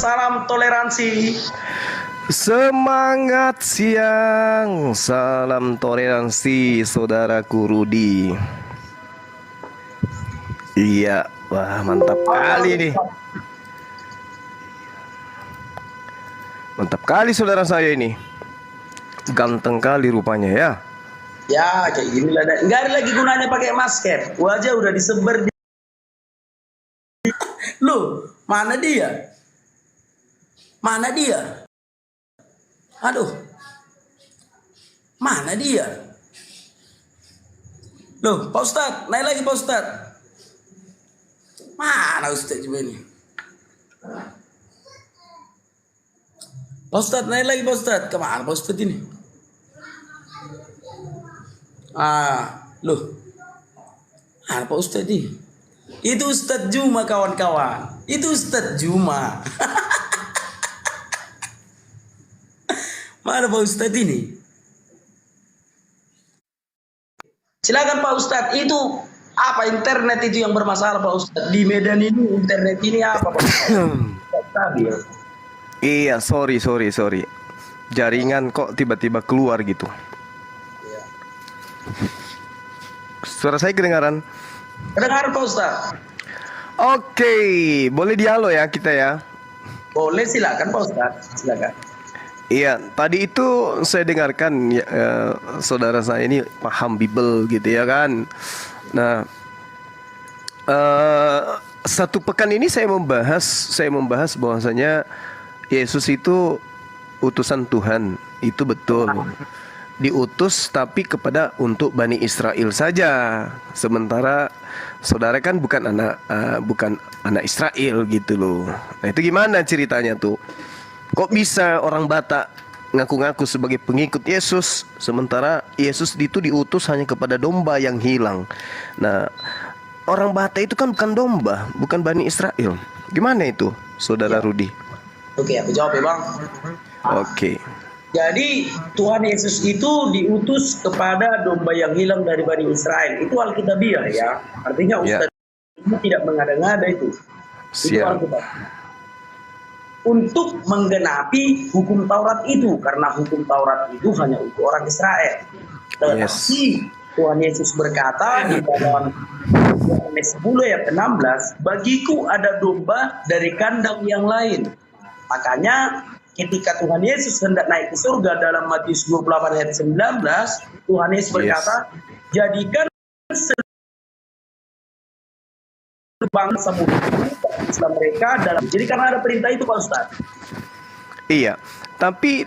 salam toleransi. Semangat siang, salam toleransi saudaraku Rudi. Iya, wah mantap kali nih. Mantap kali saudara saya ini. Ganteng kali rupanya ya. Ya, kayak gini lah. Nggak ada lagi gunanya pakai masker. Wajah udah disebar di... Loh, mana dia? Mana dia? Aduh. Mana dia? Loh, Pak Ustadz, naik lagi Pak Ustadz. Mana Ustadz juga ini? Pak Ustadz, naik lagi Pak Ustadz. Kemana Pak Ustadz ini? Loh. Mana Pak Ustadz ini? Itu Ustadz Juma kawan-kawan. Itu Ustadz Juma. Mana Pak Ustadz ini? Silakan Pak Ustadz. Itu apa internet itu yang bermasalah Pak Ustadz? Di Medan ini internet ini apa Pak Ustadz? Iya, sorry. Jaringan kok tiba-tiba keluar gitu. Suara saya kedengaran? Kedengaran Pak Ustadz. Oke, boleh dialog ya kita ya? Boleh, silakan Pak Ustadz. Silakan. Iya, tadi itu saya dengarkan ya, saudara saya ini paham Bible gitu ya kan. Nah, satu pekan ini saya membahas bahwasanya Yesus itu utusan Tuhan, itu betul. Diutus tapi kepada untuk Bani Israel saja. Sementara saudara kan bukan anak Israel gitu loh. Nah, itu gimana ceritanya tuh? Kok bisa orang Batak ngaku-ngaku sebagai pengikut Yesus, sementara Yesus itu diutus hanya kepada domba yang hilang. Nah, orang Batak itu kan bukan domba, bukan Bani Israel. Gimana itu, saudara Rudi? Oke, aku jawab ya Bang. Oke. Jadi Tuhan Yesus itu diutus kepada domba yang hilang dari Bani Israel. Itu Alkitabiah ya. Artinya Ustaz ini tidak mengada-ngada itu. Itu Alkitab. Untuk menggenapi hukum Taurat itu, karena hukum Taurat itu hanya untuk orang Israel. Tetapi Tuhan Yesus berkata di dalam Yohanes 10 ayat 16, bagiku ada domba dari kandang yang lain. Makanya ketika Tuhan Yesus hendak naik ke surga dalam Matius 28 ayat 19, Tuhan Yesus berkata, jadikan seluruh bangsa Islam mereka dalam. Jadi karena ada perintah itu Pak Ustaz. Iya, tapi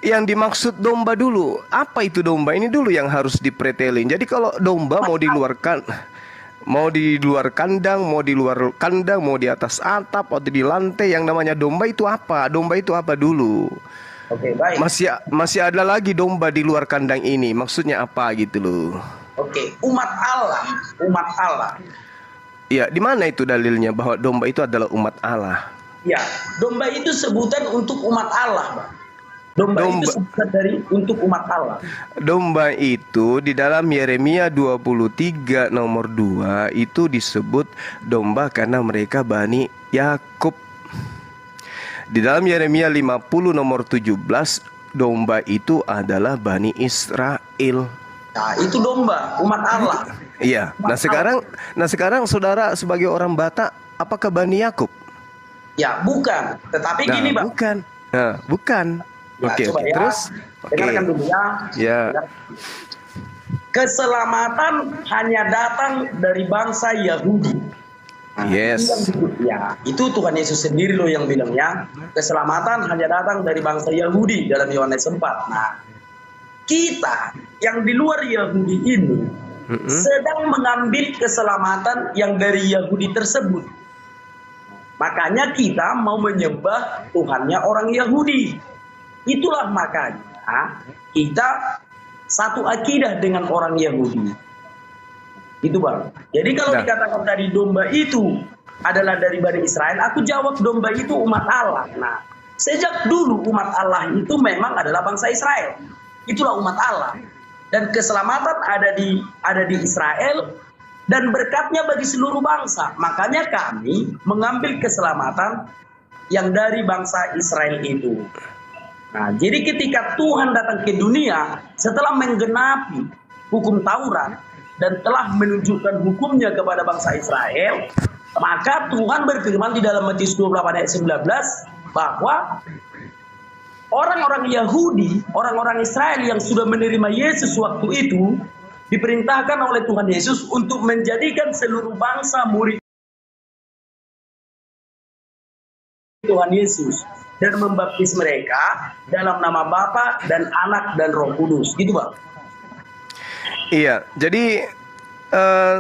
yang dimaksud domba dulu, apa itu domba? Ini dulu yang harus dipretelin. Jadi kalau domba mau di luar kandang, mau di luar kandang, mau di atas atap atau di lantai, yang namanya domba itu apa? Domba itu apa dulu? Oke, baik. Masih ada lagi domba di luar kandang ini. Maksudnya apa gitu loh? Oke, umat Allah. Ya, di mana itu dalilnya bahwa domba itu adalah umat Allah? Ya, domba itu sebutan untuk umat Allah, Bang. Domba itu sebutan untuk umat Allah. Domba itu di dalam Yeremia 23 nomor 2 itu disebut domba karena mereka Bani Yakub. Di dalam Yeremia 50 nomor 17, domba itu adalah Bani Israel. Nah, itu domba umat Allah. Iya. Nah sekarang saudara sebagai orang Batak, apakah Bani Yakub? Ya, bukan. Tetapi gini, Bang. Bukan. Ya, Oke, ya. terus dengarkan dulu ya. Ya. Keselamatan hanya datang dari bangsa Yahudi. Yes. Ya, itu Tuhan Yesus sendiri loh yang bilangnya, keselamatan hanya datang dari bangsa Yahudi dalam Yohanes 4. Nah, kita yang di luar Yahudi ini sedang mengambil keselamatan yang dari Yahudi tersebut. Makanya kita mau menyembah Tuhannya orang Yahudi. Itulah makanya kita satu akidah dengan orang Yahudi. Itu Bang. Jadi kalau dikatakan tadi domba itu adalah dari Bani Israel, aku jawab domba itu umat Allah. Nah, sejak dulu umat Allah itu memang adalah bangsa Israel. Itulah umat Allah. Dan keselamatan ada di Israel dan berkatnya bagi seluruh bangsa. Makanya kami mengambil keselamatan yang dari bangsa Israel itu. Nah, jadi ketika Tuhan datang ke dunia setelah menggenapi hukum Taurat dan telah menunjukkan hukumnya kepada bangsa Israel, maka Tuhan berfirman di dalam Matius 28 ayat 19 bahwa orang-orang Yahudi, orang-orang Israel yang sudah menerima Yesus waktu itu diperintahkan oleh Tuhan Yesus untuk menjadikan seluruh bangsa murid Tuhan Yesus dan membaptis mereka dalam nama Bapa dan Anak dan Roh Kudus. Gitu, Bang. Iya, jadi eh,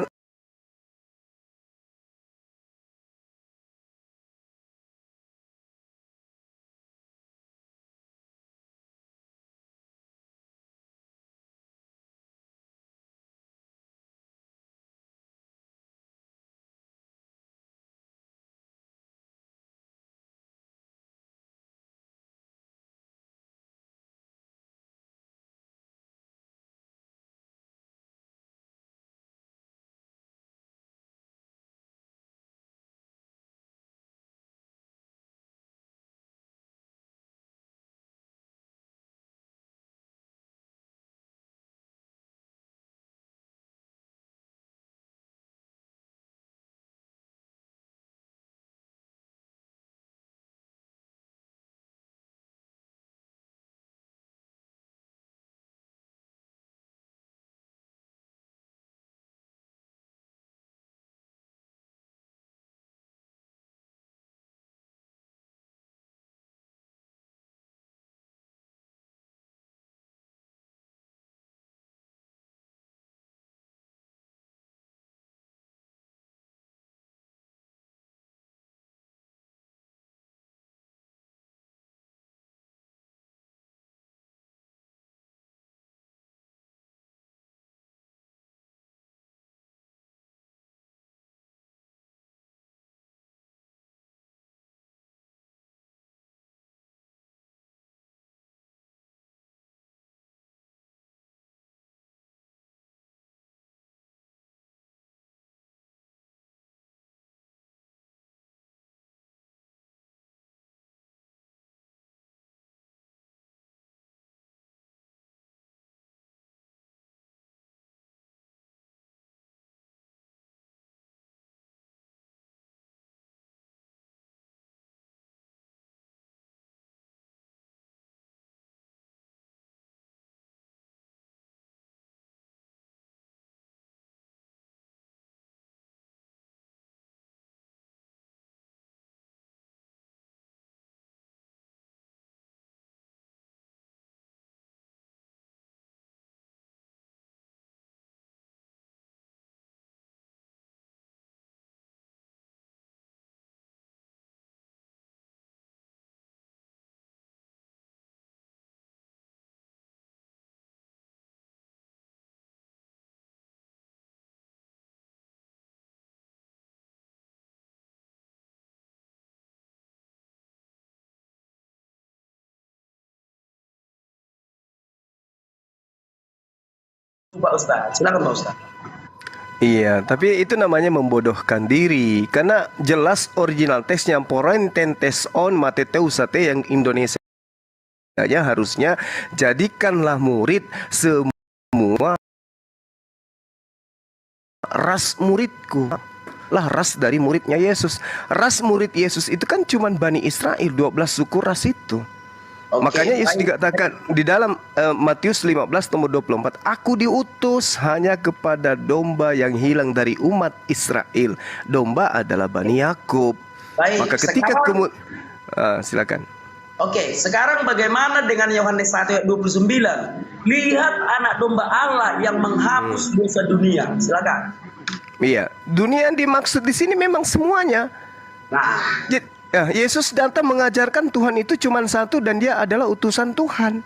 Pak Ustaz, silakan Pak Ustaz. iya, tapi itu namanya membodohkan diri. Karena jelas original teksnya porententes on mateteusate yang Indonesia harusnya jadikanlah murid semua ras muridku. Lah ras dari muridnya Yesus. Ras murid Yesus itu kan cuman Bani Israel, 12 suku ras itu. Makanya Yesus dikatakan di dalam Matius 15 nomor 24, aku diutus hanya kepada domba yang hilang dari umat Israel. Domba adalah Bani Yakub. Maka ketika silakan. Oke, sekarang bagaimana dengan Yohanes 1 ayat 29? Lihat anak domba Allah yang menghapus dosa dunia. Silakan. Iya, dunia yang dimaksud di sini memang semuanya. Nah, Yesus datang mengajarkan Tuhan itu cuma satu dan dia adalah utusan Tuhan.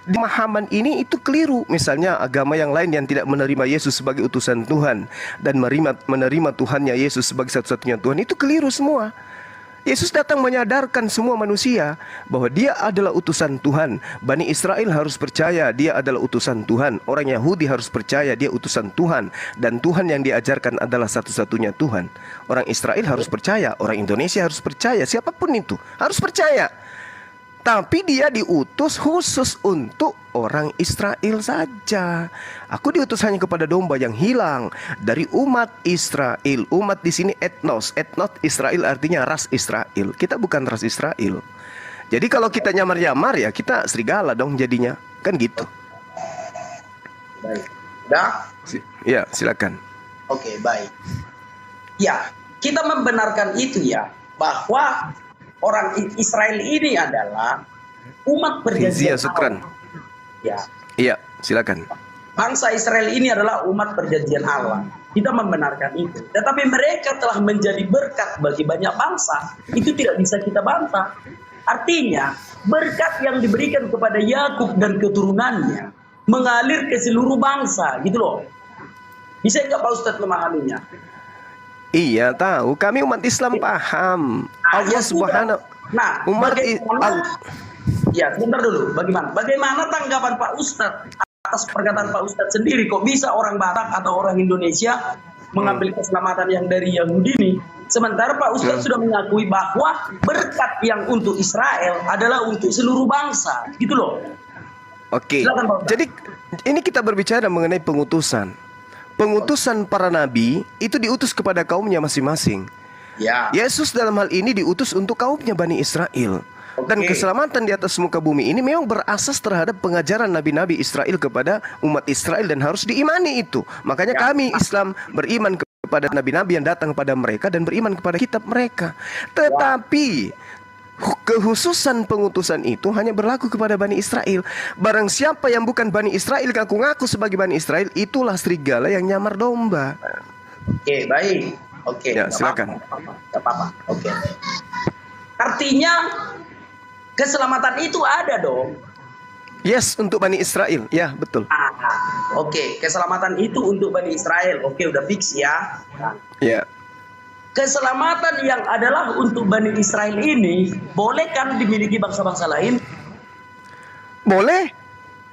Di pemahaman ini itu keliru. Misalnya agama yang lain yang tidak menerima Yesus sebagai utusan Tuhan dan menerima Tuhannya Yesus sebagai satu-satunya Tuhan, itu keliru semua. Yesus datang menyadarkan semua manusia bahwa dia adalah utusan Tuhan. Bani Israel harus percaya dia adalah utusan Tuhan. Orang Yahudi harus percaya dia utusan Tuhan. Dan Tuhan yang diajarkan adalah satu-satunya Tuhan. Orang Israel harus percaya, orang Indonesia harus percaya, siapapun itu harus percaya. Tapi dia diutus khusus untuk orang Israel saja. Aku diutus hanya kepada domba yang hilang dari umat Israel. Umat di sini etnos. Etnos Israel artinya ras Israel. Kita bukan ras Israel. Jadi kalau kita nyamar-nyamar ya kita serigala dong jadinya. Kan gitu. Baik. Udah? Ya, silakan. Oke, baik. Ya, kita membenarkan itu ya, bahwa orang Israel ini adalah umat perjanjian Allah. Ya. Iya, silakan. Bangsa Israel ini adalah umat perjanjian Allah. Kita membenarkan itu. Tetapi mereka telah menjadi berkat bagi banyak bangsa. Itu tidak bisa kita bantah. Artinya, berkat yang diberikan kepada Yakub dan keturunannya mengalir ke seluruh bangsa, gitu loh. Bisa nggak Pak Ustadz memahaminya? Iya, tahu. Kami umat Islam paham. Allah Subhanahu. Nah, ya, sebentar dulu. Bagaimana tanggapan Pak Ustadz atas perkataan Pak Ustadz sendiri? Kok bisa orang Batak atau orang Indonesia mengambil keselamatan yang dari Yahudi ini? Sementara Pak Ustadz sudah mengakui bahwa berkat yang untuk Israel adalah untuk seluruh bangsa, gitu loh. Oke. Jadi ini kita berbicara mengenai pengutusan. Pengutusan para nabi itu diutus kepada kaumnya masing-masing. Ya. Yesus dalam hal ini diutus untuk kaumnya Bani Israel. Dan keselamatan di atas muka bumi ini memang berasas terhadap pengajaran nabi-nabi Israel kepada umat Israel dan harus diimani itu. Makanya kami Islam beriman kepada nabi-nabi yang datang kepada mereka dan beriman kepada kitab mereka. Tetapi kekhususan pengutusan itu hanya berlaku kepada Bani Israel. Barang siapa yang bukan Bani Israel, ngaku-ngaku sebagai Bani Israel, itulah serigala yang nyamar domba. Oke, baik. Oke, ya, silakan. Gak apa-apa. Oke. Artinya keselamatan itu ada dong. Yes, untuk Bani Israel. Ya, betul. Oke, keselamatan itu untuk Bani Israel. Oke, udah fix ya. Ya. Keselamatan yang adalah untuk Bani Israel ini boleh kan dimiliki bangsa-bangsa lain? Boleh.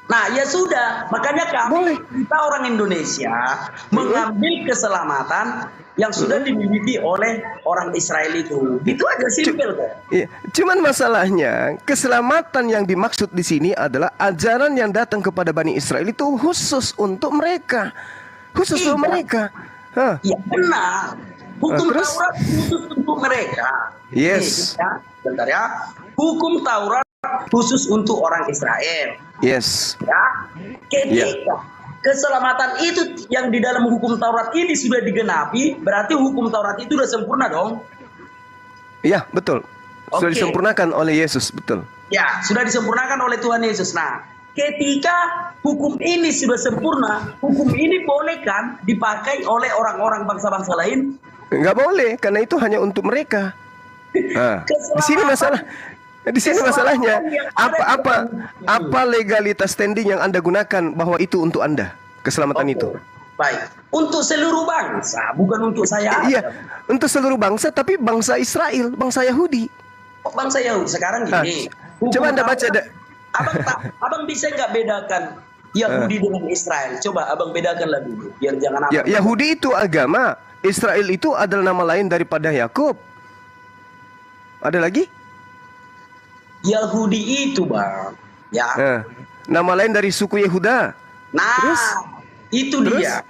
Nah, ya sudah. Makanya kita orang Indonesia mengambil keselamatan yang sudah dimiliki oleh orang Israel itu. Itu aja simpel kok. Iya. Cuman masalahnya keselamatan yang dimaksud di sini adalah ajaran yang datang kepada Bani Israel itu khusus untuk mereka. Khusus untuk mereka. Iya, benar. Hukum Taurat khusus untuk mereka. Yes. Ya, bentar ya. Hukum Taurat khusus untuk orang Israel. Yes. Ya. Ketika keselamatan itu yang di dalam hukum Taurat ini sudah digenapi, berarti hukum Taurat itu sudah sempurna dong. Iya, betul. Sudah disempurnakan oleh Yesus, betul. Ya, sudah disempurnakan oleh Tuhan Yesus. Nah, ketika hukum ini sudah sempurna, hukum ini boleh kan dipakai oleh orang-orang bangsa-bangsa lain? Enggak boleh, karena itu hanya untuk mereka. Nah, di sini masalahnya apa legalitas standing yang Anda gunakan bahwa itu untuk Anda keselamatan itu? Baik, untuk seluruh bangsa, bukan untuk saya. Iya, untuk seluruh bangsa, tapi bangsa Israel, bangsa Yahudi. Bangsa Yahudi sekarang gini. Coba Anda baca. Abang bisa nggak bedakan Yahudi dengan Israel? Coba abang bedakanlah dulu, biar jangan apa. Yahudi itu agama. Israel itu adalah nama lain daripada Yakub. Ada lagi? Yahudi itu, Bang. Ya. Nama lain dari suku Yehuda. Nah, itu dia.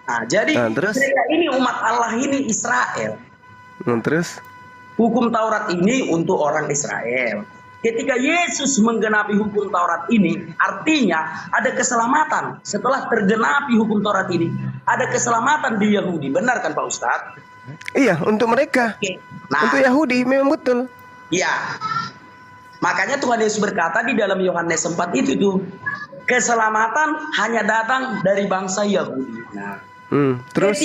Nah, jadi mereka ini umat Allah ini Israel. Terus? Hukum Taurat ini untuk orang Israel. Ketika Yesus menggenapi hukum Taurat ini, artinya ada keselamatan. Setelah tergenapi hukum Taurat ini, ada keselamatan di Yahudi. Benar kan Pak Ustadz? Iya, untuk mereka. Nah, untuk Yahudi memang betul. Iya. Makanya Tuhan Yesus berkata di dalam Yohanes 4 itu tuh, keselamatan hanya datang dari bangsa Yahudi. Nah, terus?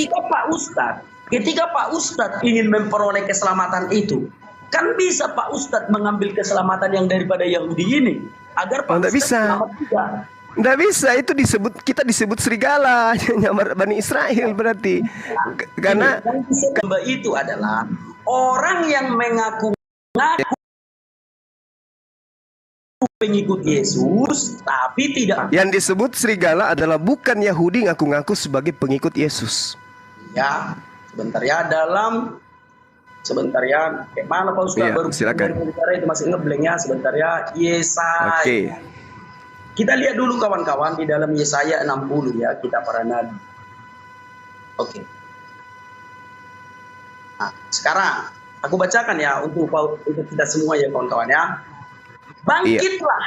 Ketika Pak Ustadz ingin memperoleh keselamatan itu, kan bisa Pak Ustadz mengambil keselamatan yang daripada Yahudi ini agar Pak Ustadz selamat juga. Nggak bisa, itu kita disebut serigala, nyamar Bani Israel berarti. Karena itu adalah orang yang mengaku mengaku pengikut Yesus, tapi tidak. Yang disebut serigala adalah bukan Yahudi ngaku-ngaku sebagai pengikut Yesus. Ya, sebentar ya, kayak mana Pak Ustaz? Iya, Baru silakan. itu masih ngebleng ya, sebentar ya. Yesaya. Oke. Kita lihat dulu kawan-kawan di dalam Yesaya 60 ya, kita para nabi. Oke. Nah, sekarang aku bacakan ya untuk kita semua ya kawan-kawan ya. Bangkitlah,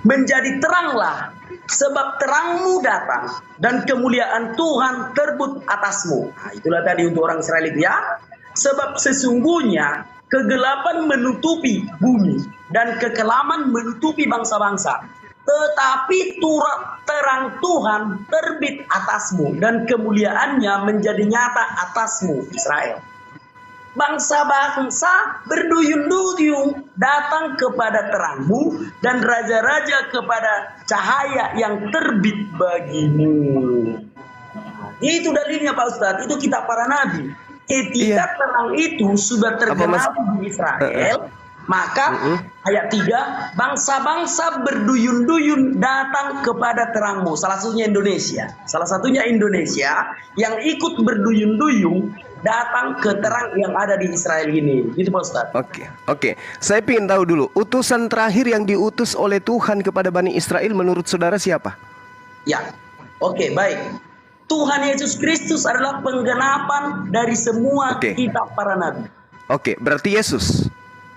menjadi teranglah, sebab terangmu datang dan kemuliaan Tuhan terbit atasmu. Nah, itulah tadi untuk orang Israel itu ya. Sebab sesungguhnya kegelapan menutupi bumi dan kekelaman menutupi bangsa-bangsa. Tetapi terang Tuhan terbit atasmu dan kemuliaannya menjadi nyata atasmu, Israel. Bangsa-bangsa berduyun-duyun datang kepada terangmu dan raja-raja kepada cahaya yang terbit bagimu. Itu dalilnya Pak Ustadz, itu kitab para nabi. Ketika terang itu sudah tergenapi di Israel, maka ayat 3, bangsa-bangsa berduyun-duyun datang kepada terangmu. Salah satunya Indonesia yang ikut berduyun-duyun datang ke terang yang ada di Israel ini. Gitu Pak Ustaz. Oke. Saya ingin tahu dulu, utusan terakhir yang diutus oleh Tuhan kepada Bani Israel menurut saudara siapa? Ya, oke, baik. Tuhan Yesus Kristus adalah penggenapan dari semua kitab para nabi. Oke, berarti Yesus.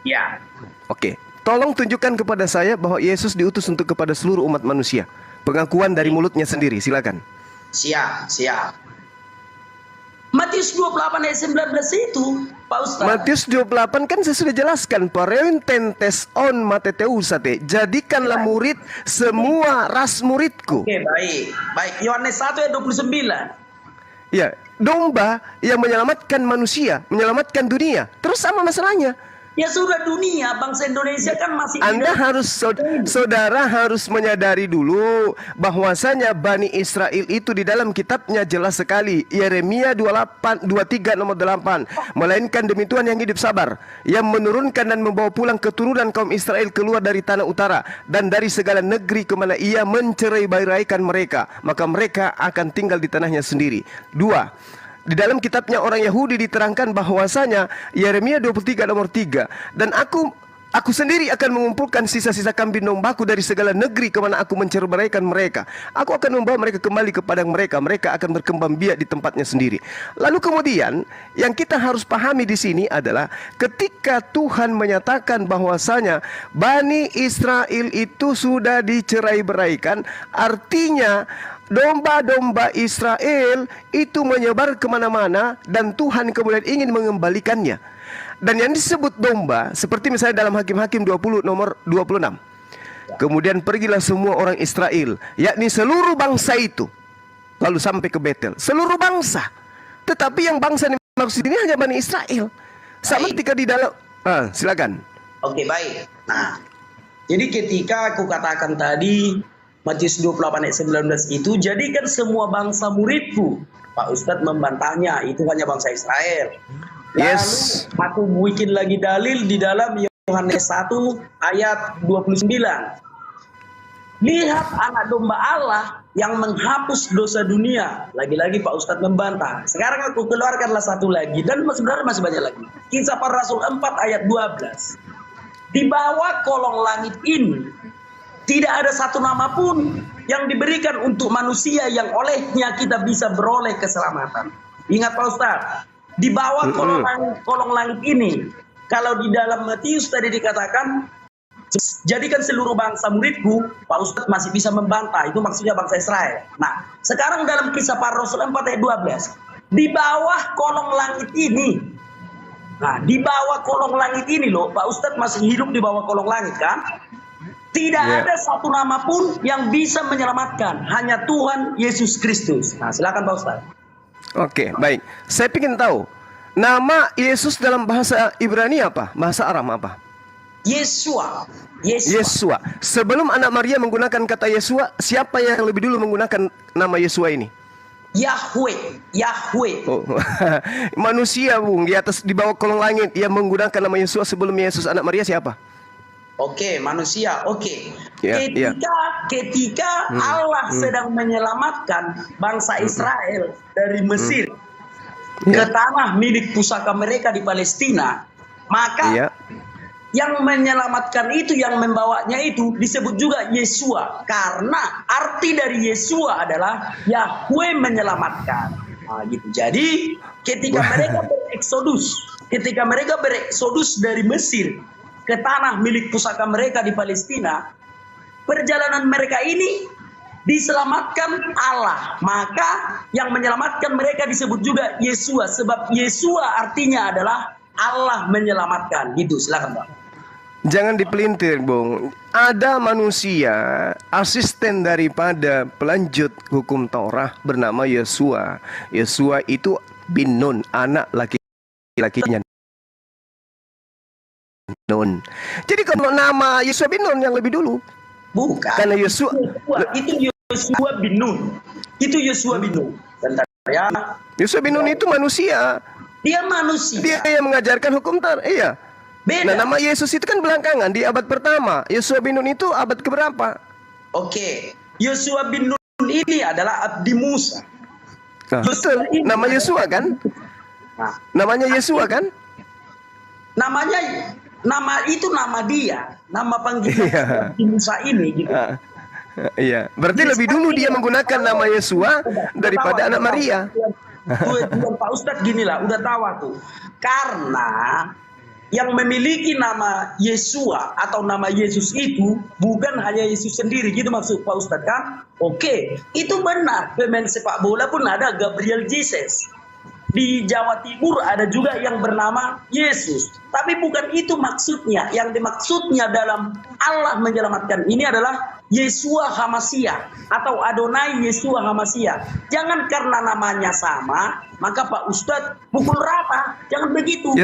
Ya. Oke, tolong tunjukkan kepada saya bahwa Yesus diutus untuk kepada seluruh umat manusia. Pengakuan dari mulutnya sendiri, silakan. Siap. Matius 28 ayat 19 itu, Pak Ustaz. Matius 28 kan saya sudah jelaskan, parententes on mateteusate, jadikanlah murid semua ras muridku. Oke, baik. Yohanes 1 ayat 29. Ya, domba yang menyelamatkan manusia, menyelamatkan dunia. Terus sama masalahnya. Ya sudah, dunia, bangsa Indonesia kan masih. Saudara harus menyadari dulu bahwasanya Bani Israel itu di dalam kitabnya jelas sekali. Yeremia 23 nomor 8. Melainkan demi Tuhan yang hidup sabar, yang menurunkan dan membawa pulang keturunan kaum Israel keluar dari tanah utara dan dari segala negeri kemana ia mencerai-beraikan mereka, maka mereka akan tinggal di tanahnya sendiri. 2. Di dalam kitabnya orang Yahudi diterangkan bahwasanya Yeremia 23 nomor 3, dan aku sendiri akan mengumpulkan sisa-sisa kambing dombaku dari segala negeri kemana aku mencerai-beraikan mereka. Aku akan membawa mereka kembali kepada mereka. Mereka akan berkembang biak di tempatnya sendiri. Lalu kemudian yang kita harus pahami di sini adalah ketika Tuhan menyatakan bahwasanya Bani Israel itu sudah dicerai-beraikan, artinya domba-domba Israel itu menyebar kemana-mana dan Tuhan kemudian ingin mengembalikannya. Dan yang disebut domba, seperti misalnya dalam Hakim-Hakim 20 nomor 26. Kemudian pergilah semua orang Israel, yakni seluruh bangsa itu, lalu sampai ke Betel. Seluruh bangsa. Tetapi yang bangsa yang maksud ini hanya Bani Israel. Sama ketika di dalam, silakan. Oke, baik. Nah, jadi ketika aku katakan tadi Matius 28 ayat 19 itu, jadikan semua bangsa muridku. Pak Ustadz membantahnya, itu hanya bangsa Israel. Lalu aku bikin lagi dalil di dalam Yohanes 1 ayat 29. Lihat anak domba Allah yang menghapus dosa dunia. Lagi-lagi Pak Ustadz membantah. Sekarang aku keluarkanlah satu lagi, dan sebenarnya masih banyak lagi. Kisah Para Rasul 4 ayat 12. Di bawah kolong langit ini tidak ada satu nama pun yang diberikan untuk manusia yang olehnya kita bisa beroleh keselamatan. Ingat Pak Ustaz, di bawah kolong langit ini, kalau di dalam Matius tadi dikatakan, jadikan seluruh bangsa muridku, Pak Ustaz masih bisa membantah, itu maksudnya bangsa Israel. Nah, sekarang dalam Kisah Para Rasul 4 ayat 12, di bawah kolong langit ini, nah di bawah kolong langit ini loh, Pak Ustaz masih hidup di bawah kolong langit kan? Tidak ada satu nama pun yang bisa menyelamatkan, hanya Tuhan Yesus Kristus. Nah, silakan Pak Ustaz. Oke, baik. Saya ingin tahu, nama Yesus dalam bahasa Ibrani apa? Bahasa Aram apa? Yesua. Sebelum anak Maria menggunakan kata Yesua, siapa yang lebih dulu menggunakan nama Yesua ini? Yahweh, Yahweh. Oh. Manusia, Bung, di bawah kolong langit yang menggunakan nama Yesus sebelum Yesus anak Maria siapa? Oke, manusia. Oke. Ya, Ketika Allah sedang menyelamatkan bangsa Israel dari Mesir ke tanah milik pusaka mereka di Palestina, maka yang menyelamatkan itu, yang membawanya itu disebut juga Yesua, karena arti dari Yesua adalah Yahweh menyelamatkan. Nah, gitu. Jadi ketika mereka bereksodus dari Mesir ke tanah milik pusaka mereka di Palestina, perjalanan mereka ini diselamatkan Allah, maka yang menyelamatkan mereka disebut juga Yesua, sebab Yesua artinya adalah Allah menyelamatkan. Gitu, silakan Bang. Jangan dipelintir, Bung. Ada manusia, asisten daripada pelanjut hukum Taurat bernama Yesua. Yesua itu bin Nun, anak laki-lakinya Nun. Jadi kalau nama Yesua bin Nun yang lebih dulu. Bukan. Karena Yesua itu Yesua bin Nun. Itu Yesua bin Nun. Bentar ya. Yesua bin Nun itu manusia. Dia manusia. Dia yang mengajarkan hukum Taurat. Iya. Beda. Nah, nama Yesus itu kan belakangan di abad pertama. Yesua bin Nun itu abad keberapa? Oke. Yesua bin Nun ini adalah abdi Musa. Nah, betul. Nama Yesua kan? Nah, namanya Yesua kan? Nama itu nama dia, nama panggilan abdi Musa ini gitu. Iya. Berarti lebih dulu dia menggunakan nama Yesua daripada anak Maria. Pak Ustadz gini lah, udah tahu aku. Karena yang memiliki nama Yesua atau nama Yesus itu bukan hanya Yesus sendiri, gitu maksud Pak Ustadz kan? Oke, itu benar. Pemain sepak bola pun ada Gabriel Jesus. Di Jawa Timur ada juga yang bernama Yesus. Tapi bukan itu maksudnya. Yang dimaksudnya dalam Allah menyelamatkan ini adalah Yesua Hamasia atau Adonai Yesua Hamasia. Jangan karena namanya sama, maka Pak Ustadz pukul rata. Jangan begitu. Ya,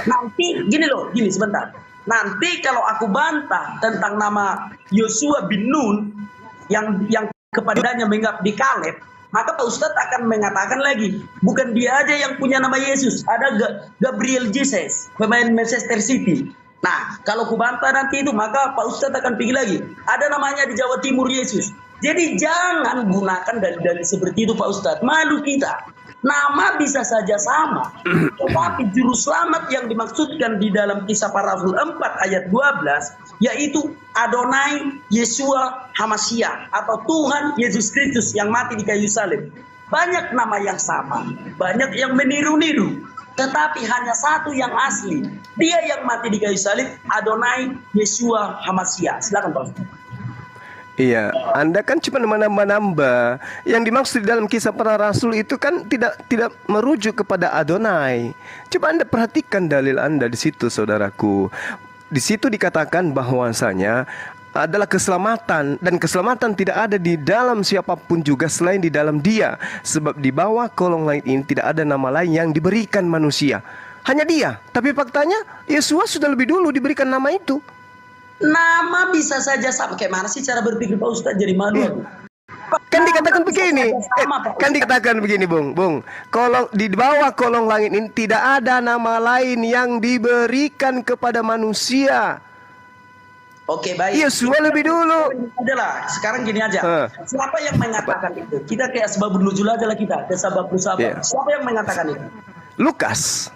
Nanti gini sebentar. Nanti kalau aku bantah tentang nama Yosua bin Nun yang kepadanya mengabdi Kaleb, maka Pak Ustadz akan mengatakan lagi, bukan dia aja yang punya nama Yesus, ada Gabriel Jesus, pemain Manchester City. Nah, kalau ku bantah nanti itu, maka Pak Ustadz akan pergi lagi. Ada namanya di Jawa Timur Yesus. Jadi jangan gunakan dalil-dalil seperti itu Pak Ustadz. Malu kita. Nama bisa saja sama. Tetapi juru selamat yang dimaksudkan di dalam Kisah Para Rasul 4 ayat 12, yaitu Adonai Yesua Hamasia atau Tuhan Yesus Kristus yang mati di kayu salib. Banyak nama yang sama. Banyak yang meniru-niru. Tetapi hanya satu yang asli. Dia yang mati di kayu salib, Adonai Yesua Hamasia. Silakan Pak Ustaz. Iya, Anda kan cuma menambah-nambah. Yang dimaksud di dalam Kisah Para Rasul itu kan tidak merujuk kepada Adonai. Coba Anda perhatikan dalil Anda di situ, saudaraku. Di situ dikatakan bahwasanya adalah keselamatan, dan keselamatan tidak ada di dalam siapapun juga selain di dalam Dia, sebab di bawah kolong langit ini tidak ada nama lain yang diberikan manusia, hanya Dia. Tapi faktanya Yesus sudah lebih dulu diberikan nama itu. Nama bisa saja sama. Kayak mana sih cara berpikir Pak Ustadz, jadi malu. Kan dikatakan begini, kan dikatakan begini, Bung. Di bawah kolong langit ini tidak ada nama lain yang diberikan kepada manusia. Oke, baik. Yesus lebih dulu. Adalah sekarang gini aja. Siapa yang mengatakan itu? Kita kayak sebab nuzul aja lah kita. Ke sabab musabab. Siapa yang mengatakan itu? Lukas.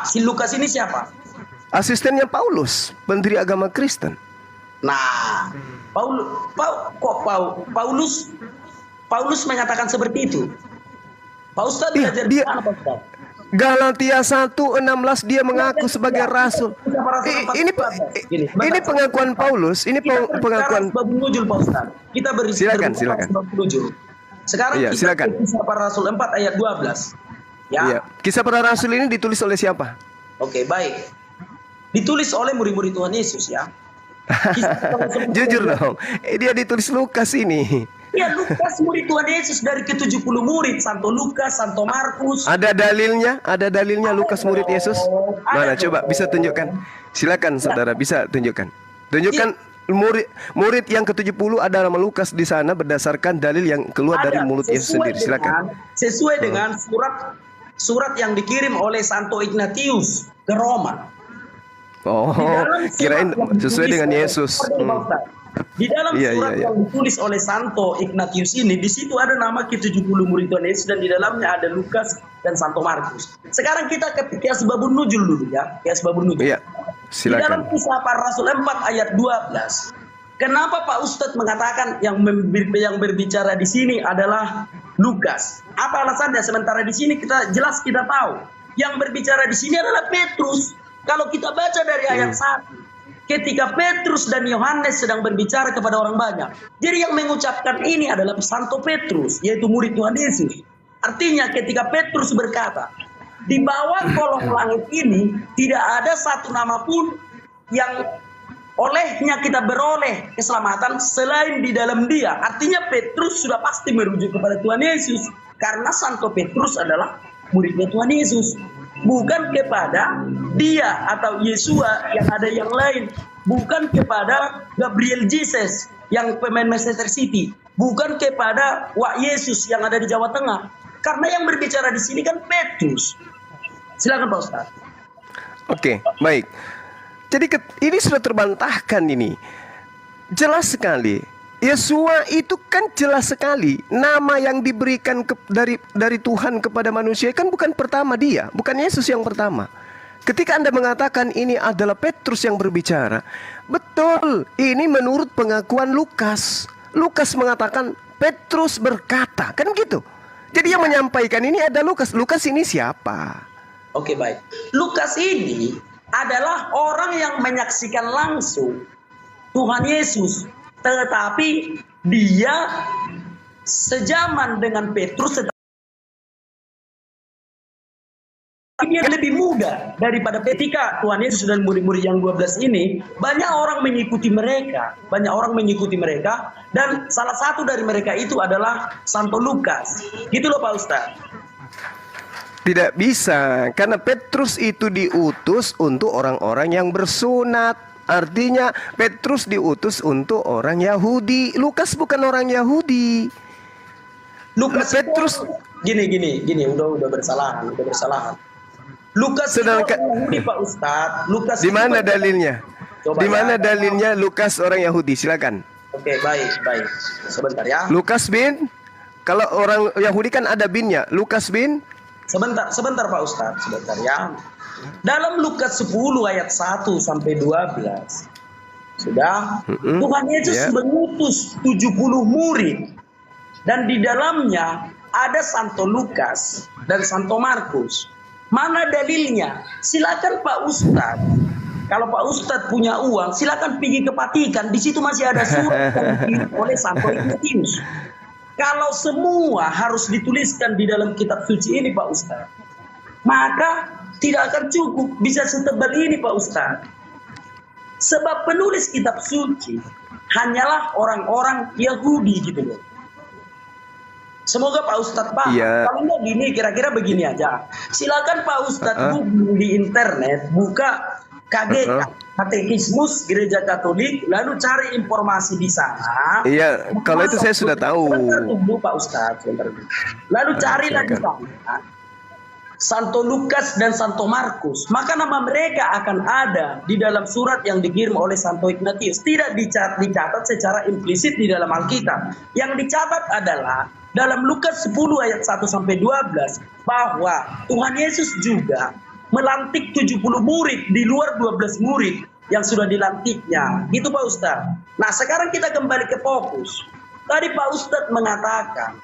Si Lukas ini siapa? Asistennya Paulus, menteri agama Kristen. Nah, Paulus mengatakan seperti itu. Pak Ustadz belajar di mana, Pak Ustadz? Galatia 1:16 dia mengaku sebagai rasul. Ini pengakuan Paulus, ini pengakuan sebab nuzul, Pak Ustadz. Kita beri silakan. sebab nuzul. Sekarang iya, kita silakan. Kisah Para Rasul 4 ayat 12. Ya. Iya. Kisah Para Rasul ini ditulis oleh siapa? Oke, baik. Ditulis oleh murid-murid Tuhan Yesus ya. Jujur dong. Dia ditulis Lukas ini. Ya, Lukas murid Tuhan Yesus dari ke-70 murid. Santo Lukas, Santo Markus. Ada dalilnya Lukas murid Yesus? Mana coba bisa tunjukkan? Silakan saudara, bisa tunjukkan. murid yang ke-70 ada nama Lukas di sana berdasarkan dalil yang keluar dari mulut Yesus sendiri. Silakan. Sesuai dengan surat yang dikirim oleh Santo Ignatius ke Roma. Oh, kirain sesuai dengan Yesus. Di dalam surat yang ditulis oleh Santo Ignatius ini, di situ ada nama ke-70 murid Tuhan Yesus dan di dalamnya ada Lukas dan Santo Markus. Sekarang kita ke Qiyas Babun Nuzul dulu ya, Qiyas Babun Nuzul. Iya, silakan. Di dalam Kisah Para Rasul 4 ayat 12. Kenapa Pak Ustadz mengatakan yang berbicara di sini adalah Lukas? Apa alasannya? Sementara di sini kita tahu yang berbicara di sini adalah Petrus. Kalau kita baca dari ayat 1, ketika Petrus dan Yohanes sedang berbicara kepada orang banyak. Jadi yang mengucapkan ini adalah Santo Petrus, yaitu murid Tuhan Yesus. Artinya ketika Petrus berkata, di bawah kolong langit ini tidak ada satu nama pun yang olehnya kita beroleh keselamatan selain di dalam Dia. Artinya Petrus sudah pasti merujuk kepada Tuhan Yesus. Karena Santo Petrus adalah muridnya Tuhan Yesus. Bukan kepada dia atau Yesua yang ada yang lain. Bukan kepada Gabriel Jesus yang pemain Manchester City. Bukan kepada Wak Yesus yang ada di Jawa Tengah. Karena yang berbicara di sini kan Petrus. Silakan Pak Ustaz. Oke, baik. Jadi ini sudah terbantahkan ini. Jelas sekali. Yesua itu kan jelas sekali nama yang diberikan dari Tuhan kepada manusia kan bukan pertama dia, bukan Yesus yang pertama. Ketika Anda mengatakan ini adalah Petrus yang berbicara, betul, ini menurut pengakuan Lukas. Lukas mengatakan Petrus berkata, kan gitu. Jadi yang menyampaikan ini ada Lukas. Lukas ini siapa? Oke, baik. Lukas ini adalah orang yang menyaksikan langsung Tuhan Yesus. Tetapi dia sejaman dengan Petrus, tetapi dia lebih muda daripada ketika Tuhan Yesus dan murid-murid yang 12 ini. Banyak orang mengikuti mereka, dan salah satu dari mereka itu adalah Santo Lukas. Gitu loh Pak Ustaz. Tidak bisa, karena Petrus itu diutus untuk orang-orang yang bersunat. Artinya Petrus diutus untuk orang Yahudi. Lukas bukan orang Yahudi. Lukas Petrus gini, udah bersalahan. Lukas sedangkan Yahudi Pak Ustadz. Lukas di mana dalilnya? Di mana dalilnya Lukas orang Yahudi? Silakan. Oke, baik. Sebentar ya. Lukas bin, kalau orang Yahudi kan ada binnya. Lukas bin. Sebentar Pak Ustadz, sebentar ya. Dalam Lukas 10 ayat 1 sampai 12. Sudah Tuhan Yesus mengutus 70 murid dan di dalamnya ada Santo Lukas dan Santo Markus. Mana dalilnya? Silakan Pak Ustadz. Kalau Pak Ustadz punya uang, silakan pergi ke Vatikan. Di situ masih ada surat yang dikirim oleh Santo Ignatius. Kalau semua harus dituliskan di dalam kitab suci ini Pak Ustadz, maka tidak akan cukup bisa setebal ini Pak Ustadz. Sebab penulis kitab suci hanyalah orang-orang Yahudi gitu loh. Semoga Pak Ustadz paham. Kalau nggak gini, kira-kira begini aja. Silakan Pak Ustadz Google di internet, buka KGK, Katekismus Gereja Katolik, lalu cari informasi di sana. Iya, kalau itu saya sudah tahu. Tunggu Pak Ustadz, lalu carilah di sana Santo Lukas dan Santo Markus, maka nama mereka akan ada di dalam surat yang dikirim oleh Santo Ignatius. Tidak dicatat secara implisit di dalam Alkitab. Yang dicatat adalah dalam Lukas 10 ayat 1 sampai 12 bahwa Tuhan Yesus juga melantik 70 murid di luar 12 murid yang sudah dilantiknya. Gitu Pak Ustadz. Nah, sekarang kita kembali ke fokus. Tadi Pak Ustadz mengatakan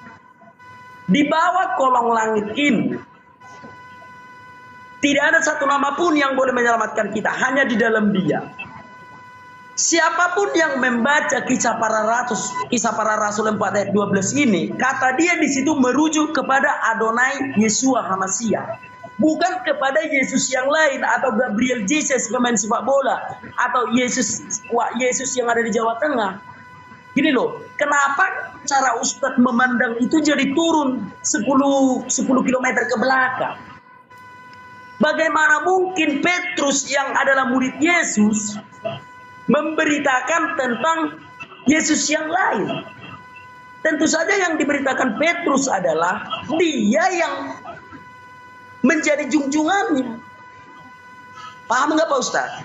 di bawah kolong langit ini tidak ada satu nama pun yang boleh menyelamatkan kita, hanya di dalam Dia. Siapapun yang membaca kisah para rasul 4 ayat 12 ini, kata dia di situ merujuk kepada Adonai Yeshua HaMashiach, bukan kepada Yesus yang lain atau Gabriel Jesus pemain sepak bola atau Yesus yang ada di Jawa Tengah. Gini loh, kenapa cara Ustadz memandang itu jadi turun 10 km ke belakang? Bagaimana mungkin Petrus yang adalah murid Yesus memberitakan tentang Yesus yang lain. Tentu saja yang diberitakan Petrus adalah dia yang menjadi junjungannya. Paham nggak Pak Ustadz?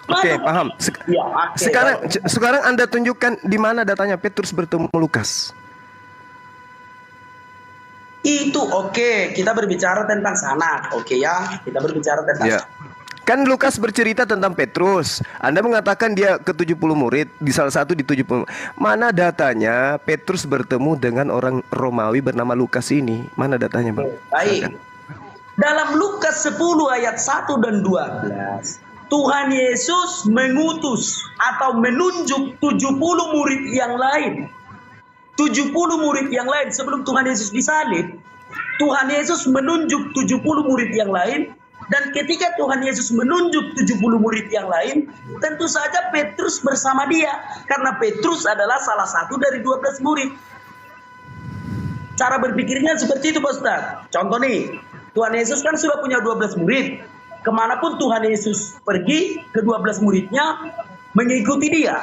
Oke, paham. Ya, oke. Sekarang Anda tunjukkan di mana datanya Petrus bertemu Lukas. Itu oke, kita berbicara tentang sana. Oke ya, kita berbicara tentang Ya. Kan Lukas bercerita tentang Petrus. Anda mengatakan dia ke 70 murid, di salah satu di 70. Mana datanya Petrus bertemu dengan orang Romawi bernama Lukas ini? Mana datanya, Bang? Baik. Silakan. Dalam Lukas 10 ayat 1 dan 12, Tuhan Yesus mengutus atau menunjuk 70 murid yang lain. 70 murid yang lain sebelum Tuhan Yesus disalib. Tuhan Yesus menunjuk 70 murid yang lain. Dan ketika Tuhan Yesus menunjuk 70 murid yang lain, tentu saja Petrus bersama dia. Karena Petrus adalah salah satu dari 12 murid. Cara berpikirnya seperti itu Pak Ustaz. Contoh nih, Tuhan Yesus kan sudah punya 12 murid. Kemanapun Tuhan Yesus pergi, ke-12 muridnya mengikuti dia.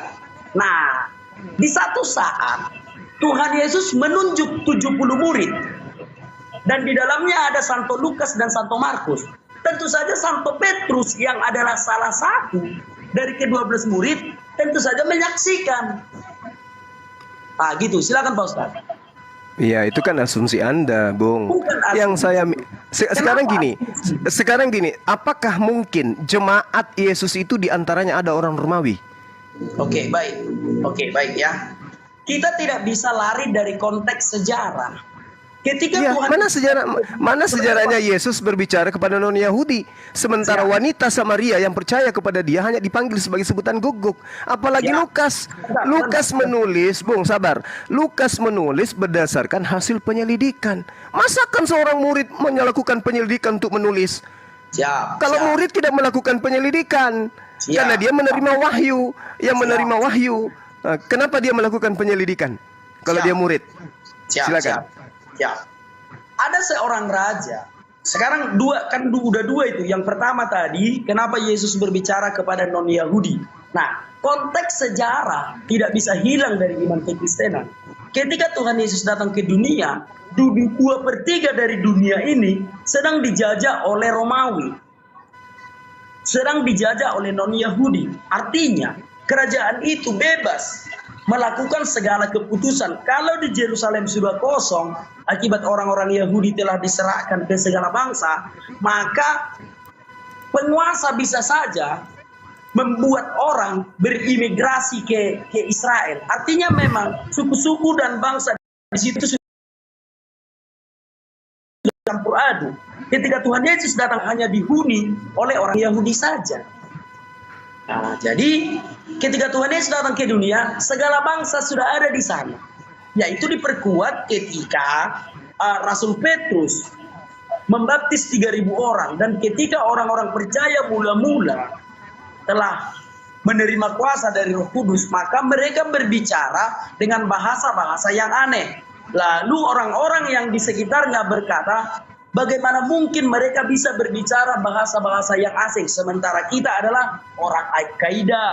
Nah, di satu saat Tuhan Yesus menunjuk 70 murid. Dan di dalamnya ada Santo Lukas dan Santo Markus. Tentu saja Santo Petrus yang adalah salah satu dari ke-12 murid tentu saja menyaksikan. Nah gitu, silakan Pak Ustaz. Iya, itu kan asumsi Anda, Bung. Yang saya sekarang gini, apakah mungkin jemaat Yesus itu diantaranya ada orang Romawi? Oke, baik. Oke, baik ya. Kita tidak bisa lari dari konteks sejarah. Ketika Ya, Tuhan mana sejarahnya Yesus berbicara kepada non-Yahudi, sementara wanita Samaria yang percaya kepada dia hanya dipanggil sebagai sebutan guguk. Apalagi Ya. Lukas menulis, Bung, sabar. Lukas menulis berdasarkan hasil penyelidikan. Masakan seorang murid melakukan penyelidikan untuk menulis? Kalau murid tidak melakukan penyelidikan, karena dia menerima wahyu, menerima wahyu. Nah, kenapa dia melakukan penyelidikan? Kalau dia murid, silakan. Ya, ada seorang raja. Sekarang udah dua itu. Yang pertama tadi, kenapa Yesus berbicara kepada non-Yahudi? Nah, konteks sejarah tidak bisa hilang dari iman kekristenan. Ketika Tuhan Yesus datang ke dunia, 2/3 dari dunia ini sedang dijajah oleh Romawi, sedang dijajah oleh non-Yahudi. Artinya, kerajaan itu bebas melakukan segala keputusan. Kalau di Yerusalem sudah kosong, akibat orang-orang Yahudi telah diserahkan ke segala bangsa, maka penguasa bisa saja membuat orang berimigrasi ke Israel. Artinya memang suku-suku dan bangsa di situ sudah campur aduk. Ketika Tuhan Yesus datang hanya dihuni oleh orang Yahudi saja. Nah, jadi ketika Tuhan Yesus datang ke dunia, segala bangsa sudah ada di sana. Yaitu diperkuat ketika Rasul Petrus membaptis 3.000 orang. Dan ketika orang-orang percaya mula-mula telah menerima kuasa dari Roh Kudus, maka mereka berbicara dengan bahasa-bahasa yang aneh. Lalu orang-orang yang di sekitarnya berkata, bagaimana mungkin mereka bisa berbicara bahasa-bahasa yang asing, sementara kita adalah orang Al-Qaeda,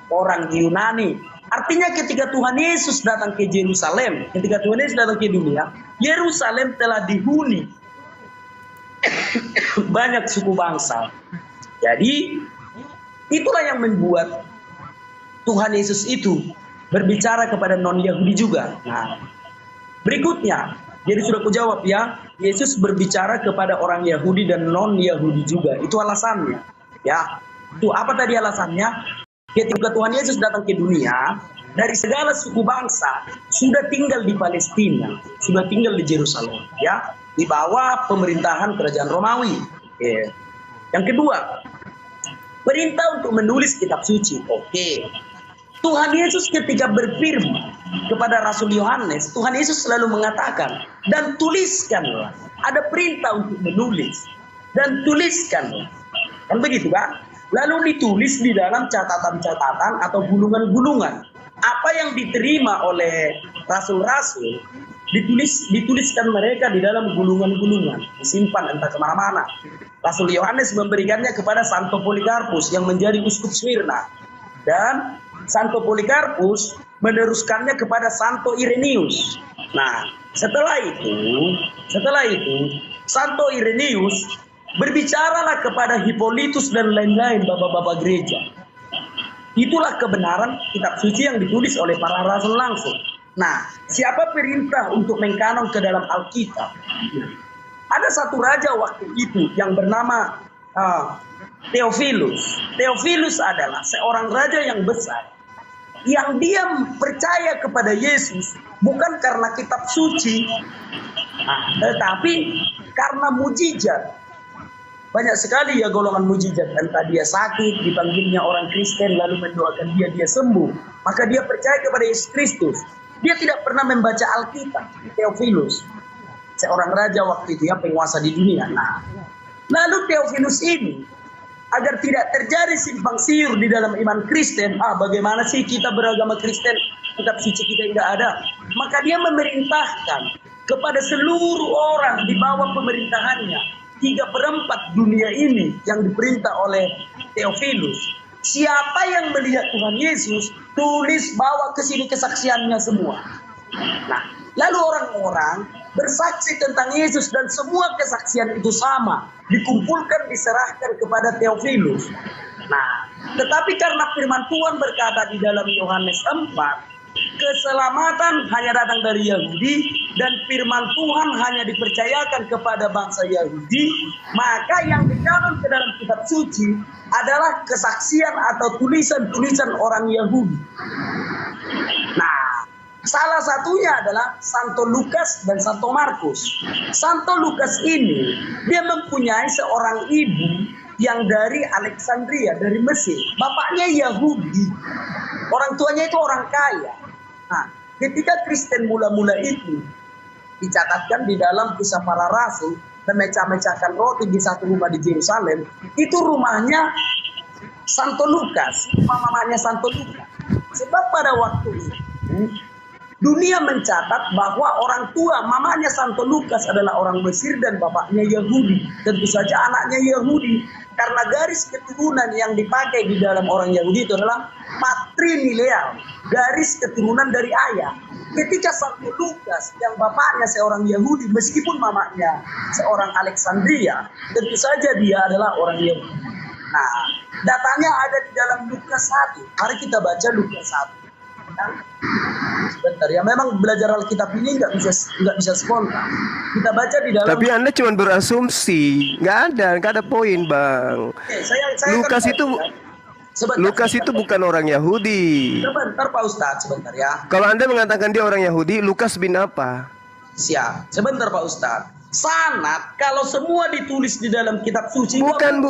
orang Yunani. Artinya ketika Tuhan Yesus datang ke Yerusalem, ketika Tuhan Yesus datang ke dunia, Yerusalem telah dihuni banyak suku bangsa. Jadi itulah yang membuat Tuhan Yesus itu berbicara kepada non-Yahudi juga. Nah, berikutnya, jadi sudah kujawab ya, Yesus berbicara kepada orang Yahudi dan non-Yahudi juga. Itu alasannya. Ya, itu apa tadi alasannya? Ketika Tuhan Yesus datang ke dunia, dari segala suku bangsa sudah tinggal di Palestina, sudah tinggal di Yerusalem, ya, di bawah pemerintahan kerajaan Romawi. Yang kedua, perintah untuk menulis kitab suci. Tuhan Yesus ketika berfirman kepada Rasul Yohanes, Tuhan Yesus selalu mengatakan, dan tuliskanlah. Ada perintah untuk menulis dan tuliskanlah. Kan begitu kan? Lalu ditulis di dalam catatan-catatan atau gulungan-gulungan. Apa yang diterima oleh rasul-rasul dituliskan mereka di dalam gulungan-gulungan, disimpan entah kemana-mana. Rasul Yohanes memberikannya kepada Santo Polikarpus yang menjadi uskup Smyrna. dan Santo Polikarpus meneruskannya kepada Santo Irenaeus. Nah, setelah itu Santo Irenaeus berbicaralah kepada Hippolytus dan lain-lain bapak-bapak gereja. Itulah kebenaran kitab suci yang ditulis oleh para rasul langsung. Nah, siapa perintah untuk mengkanon ke dalam Alkitab? Ada satu raja waktu itu yang bernama Theophilus. Theophilus adalah seorang raja yang besar, yang dia percaya kepada Yesus bukan karena kitab suci, tetapi karena mujizat. Banyak sekali ya golongan mujizat. Entah dia sakit, dipanggilnya orang Kristen lalu mendoakan dia sembuh, maka dia percaya kepada Yesus Kristus. Dia tidak pernah membaca Alkitab. Theophilus, seorang raja waktu itu, ya, penguasa di dunia. Nah, lalu Theophilus ini, agar tidak terjadi simpang siur di dalam iman Kristen, bagaimana sih kita beragama Kristen, kitab suci kita tidak ada, maka dia memerintahkan kepada seluruh orang di bawah pemerintahannya, 3/4 dunia ini yang diperintah oleh Theophilus. Siapa yang melihat Tuhan Yesus, tulis bawa ke sini kesaksiannya semua. Nah, lalu orang-orang bersaksi tentang Yesus dan semua kesaksian itu sama, dikumpulkan, diserahkan kepada Theophilus. Nah, tetapi karena firman Tuhan berkata di dalam Yohanes 4, keselamatan hanya datang dari Yahudi dan firman Tuhan hanya dipercayakan kepada bangsa Yahudi, maka yang dikanon ke dalam kitab suci adalah kesaksian atau tulisan-tulisan orang Yahudi. Nah, salah satunya adalah Santo Lukas dan Santo Markus. Santo Lukas ini, dia mempunyai seorang ibu yang dari Alexandria, dari Mesir. Bapaknya Yahudi, orang tuanya itu orang kaya. Nah, ketika Kristen mula-mula itu dicatatkan di dalam Kisah Para Rasul, memecah-mecahkan roti di satu rumah di Yerusalem, itu rumahnya Santo Lukas, mamanya Santo Lukas. Sebab pada waktu itu dunia mencatat bahwa orang tua mamanya Santo Lukas adalah orang Mesir dan bapaknya Yahudi. Tentu saja anaknya Yahudi, karena garis keturunan yang dipakai di dalam orang Yahudi itu adalah matrilineal, garis keturunan dari ayah. Ketika Santo Lukas yang bapaknya seorang Yahudi, meskipun mamanya seorang Alexandria, tentu saja dia adalah orang Yahudi. Nah, datanya ada di dalam Lukas 1. Mari kita baca Lukas 1. Sebentar ya, memang belajar Alkitab ini nggak bisa spontan. Kita baca di dalam. Tapi Anda cuma berasumsi, nggak ada poin, Bang. Lukas itu Lukas itu bukan orang Yahudi. Sebentar Pak Ustadz, sebentar ya. Kalau Anda mengatakan dia orang Yahudi, Lukas bin apa? Siap, sebentar Pak Ustadz. Sanad kalau semua ditulis di dalam kitab suci. Bukan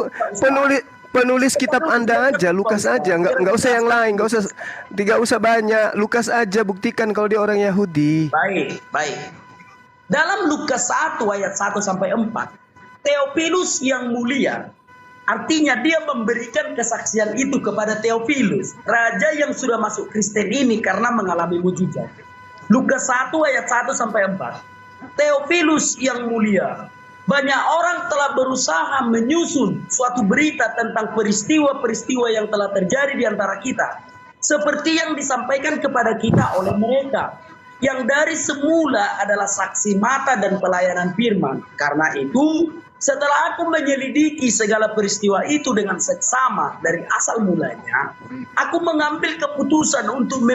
penulis kitab Anda aja, Lukas aja, nggak usah yang lain, nggak usah banyak, Lukas aja buktikan kalau dia orang Yahudi. Baik. Dalam Lukas 1 ayat 1 sampai 4, Theophilus yang mulia, artinya dia memberikan kesaksian itu kepada Theophilus, raja yang sudah masuk Kristen ini karena mengalami mujizat. Lukas 1 ayat 1 sampai 4. Theophilus yang mulia, banyak orang telah berusaha menyusun suatu berita tentang peristiwa-peristiwa yang telah terjadi di antara kita, seperti yang disampaikan kepada kita oleh mereka, yang dari semula adalah saksi mata dan pelayanan firman. Karena itu, setelah aku menyelidiki segala peristiwa itu dengan seksama dari asal mulanya, aku mengambil keputusan untuk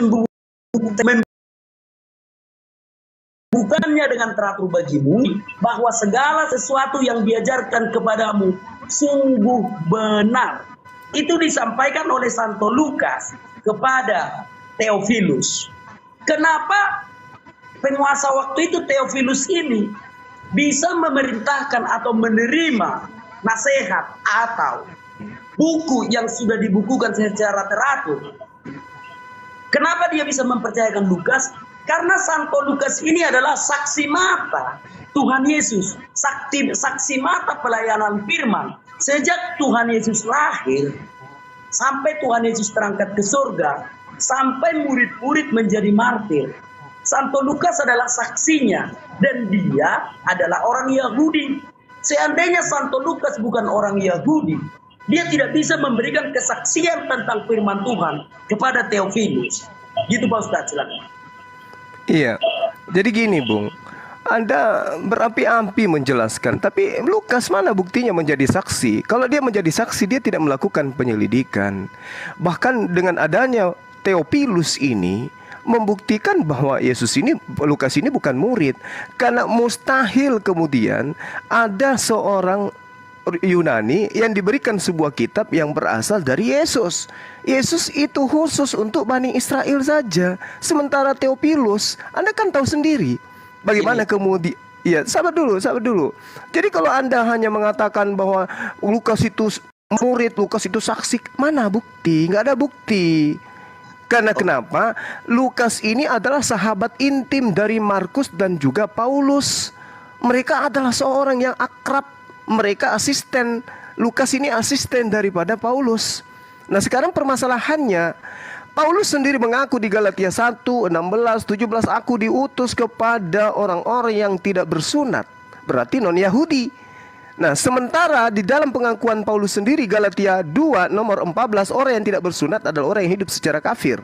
bukannya dengan teratur bagimu bahwa segala sesuatu yang diajarkan kepadamu sungguh benar. Itu disampaikan oleh Santo Lukas kepada Theophilus. Kenapa penguasa waktu itu Theophilus ini bisa memerintahkan atau menerima nasihat atau buku yang sudah dibukukan secara teratur? Kenapa dia bisa mempercayakan Lukas? Karena Santo Lukas ini adalah saksi mata Tuhan Yesus, saksi mata pelayanan firman. Sejak Tuhan Yesus lahir, sampai Tuhan Yesus terangkat ke surga, sampai murid-murid menjadi martir, Santo Lukas adalah saksinya, dan dia adalah orang Yahudi. Seandainya Santo Lukas bukan orang Yahudi, dia tidak bisa memberikan kesaksian tentang firman Tuhan kepada Theophilus. Gitu Pak Ustadz, silakan. Iya. Jadi gini, Bung. Anda berapi-api menjelaskan, tapi Lukas mana buktinya menjadi saksi? Kalau dia menjadi saksi, dia tidak melakukan penyelidikan. Bahkan dengan adanya Theophilus ini membuktikan bahwa Lukas ini bukan murid. Karena mustahil kemudian ada seorang Yunani yang diberikan sebuah kitab yang berasal dari Yesus. Yesus itu khusus untuk Bani Israel saja. Sementara Theophilus, Anda kan tahu sendiri bagaimana kemudian. Iya, sabar dulu. Jadi kalau Anda hanya mengatakan bahwa Lukas itu murid, Lukas itu saksi, mana bukti? Nggak ada bukti. Karena kenapa? Lukas ini adalah sahabat intim dari Markus dan juga Paulus. Mereka adalah seorang yang akrab. Mereka asisten. Lukas ini asisten daripada Paulus. Nah, sekarang permasalahannya, Paulus sendiri mengaku di Galatia 1, 16, 17, aku diutus kepada orang-orang yang tidak bersunat. Berarti non-Yahudi. Nah, sementara di dalam pengakuan Paulus sendiri, Galatia 2 nomor 14, orang yang tidak bersunat adalah orang yang hidup secara kafir.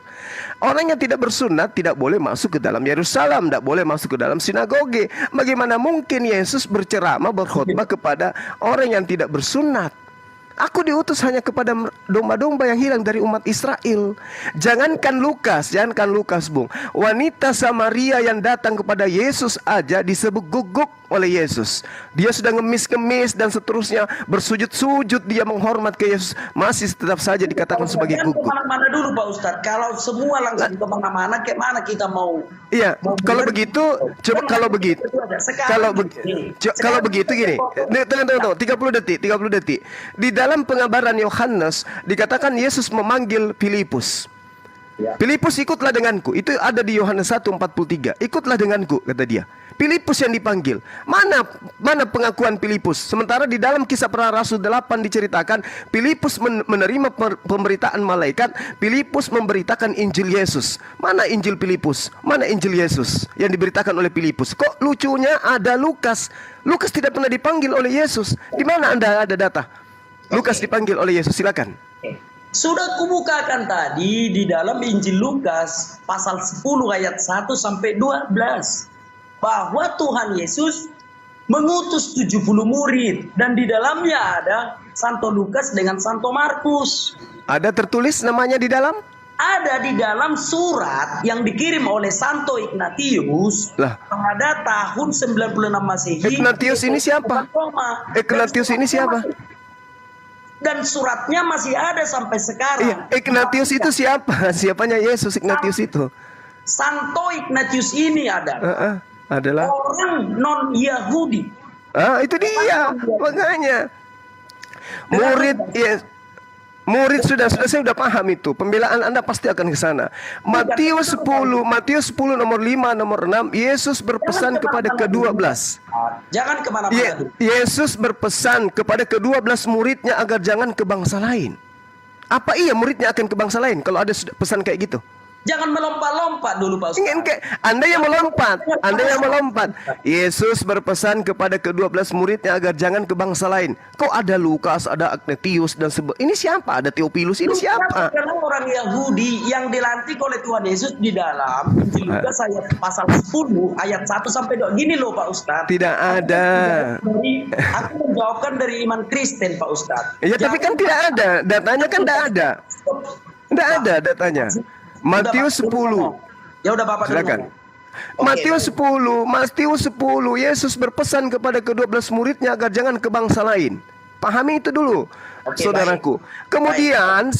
Orang yang tidak bersunat tidak boleh masuk ke dalam Yerusalem, tidak boleh masuk ke dalam sinagoge. Bagaimana mungkin Yesus berceramah, berkhotbah kepada orang yang tidak bersunat? Aku diutus hanya kepada domba-domba yang hilang dari umat Israel. Jangankan Lukas, Bung. Wanita Samaria yang datang kepada Yesus aja disebut guguk oleh Yesus. Dia sudah ngemis-ngemis dan seterusnya, bersujud-sujud dia menghormat ke Yesus, masih tetap saja dikatakan sebagai guguk. Kemana-mana dulu Pak Ustadz. Kalau semua langsung kemana-mana, kayak mana kita mau? Iya, kalau begitu, coba kalau begitu gini. Tunggu, 30 detik. Di dalam pengabaran Yohanes dikatakan Yesus memanggil Filipus. Filipus, ikutlah denganku. Itu ada di Yohanes 1:43. Ikutlah denganku, kata dia. Filipus yang dipanggil. Mana pengakuan Filipus? Sementara di dalam Kisah Para Rasul 8 diceritakan Filipus menerima pemberitaan malaikat. Filipus memberitakan Injil Yesus. Mana Injil Filipus? Mana Injil Yesus yang diberitakan oleh Filipus? Kok lucunya ada Lukas? Lukas tidak pernah dipanggil oleh Yesus. Di mana Anda ada data Lukas dipanggil oleh Yesus? Silakan. Sudah kubukakan tadi di dalam Injil Lukas pasal 10 ayat 1 sampai 12 bahwa Tuhan Yesus mengutus 70 murid dan di dalamnya ada Santo Lukas dengan Santo Markus. Ada tertulis namanya di dalam? Ada di dalam surat yang dikirim oleh Santo Ignatius pada tahun 96 Masehi. Ignatius ini siapa? Ignatius ini siapa? Dan suratnya masih ada sampai sekarang. Iya, Ignatius itu siapa? Siapanya Yesus Ignatius itu? Santo Ignatius ini adalah orang non-Yahudi. Itu dia. Makanya murid sudah saya sudah paham itu. Pembelaan Anda pasti akan ke sana. Matius 10 nomor 5 nomor 6, Yesus berpesan kepada ke-12. Jangan kemana-mana. Yesus berpesan kepada ke-12 muridnya agar jangan ke bangsa lain. Apa iya muridnya akan ke bangsa lain kalau ada pesan kayak gitu? Jangan melompat-lompat dulu Pak Ustaz. Anda yang melompat. Yesus berpesan kepada ke-12 muridnya agar jangan ke bangsa lain. Kok ada Lukas, ada Ignatius dan ini siapa? Ada Theophilus, ini siapa? Karena orang Yahudi yang dilantik oleh Tuhan Yesus di dalam Injil Lukas ayat pasal 10 ayat 1 sampai 2. Gini loh Pak Ustaz. Tidak ada. Aku menjawabkan dari iman Kristen Pak Ustaz. Ya tapi kan tidak ada. Datanya kan tidak ada. Tidak ada datanya. Matius 10. Ya udah Bapak silakan. Matius 10, Yesus berpesan kepada ke-12 muridnya agar jangan ke bangsa lain. Pahami itu dulu, saudaraku. Kemudian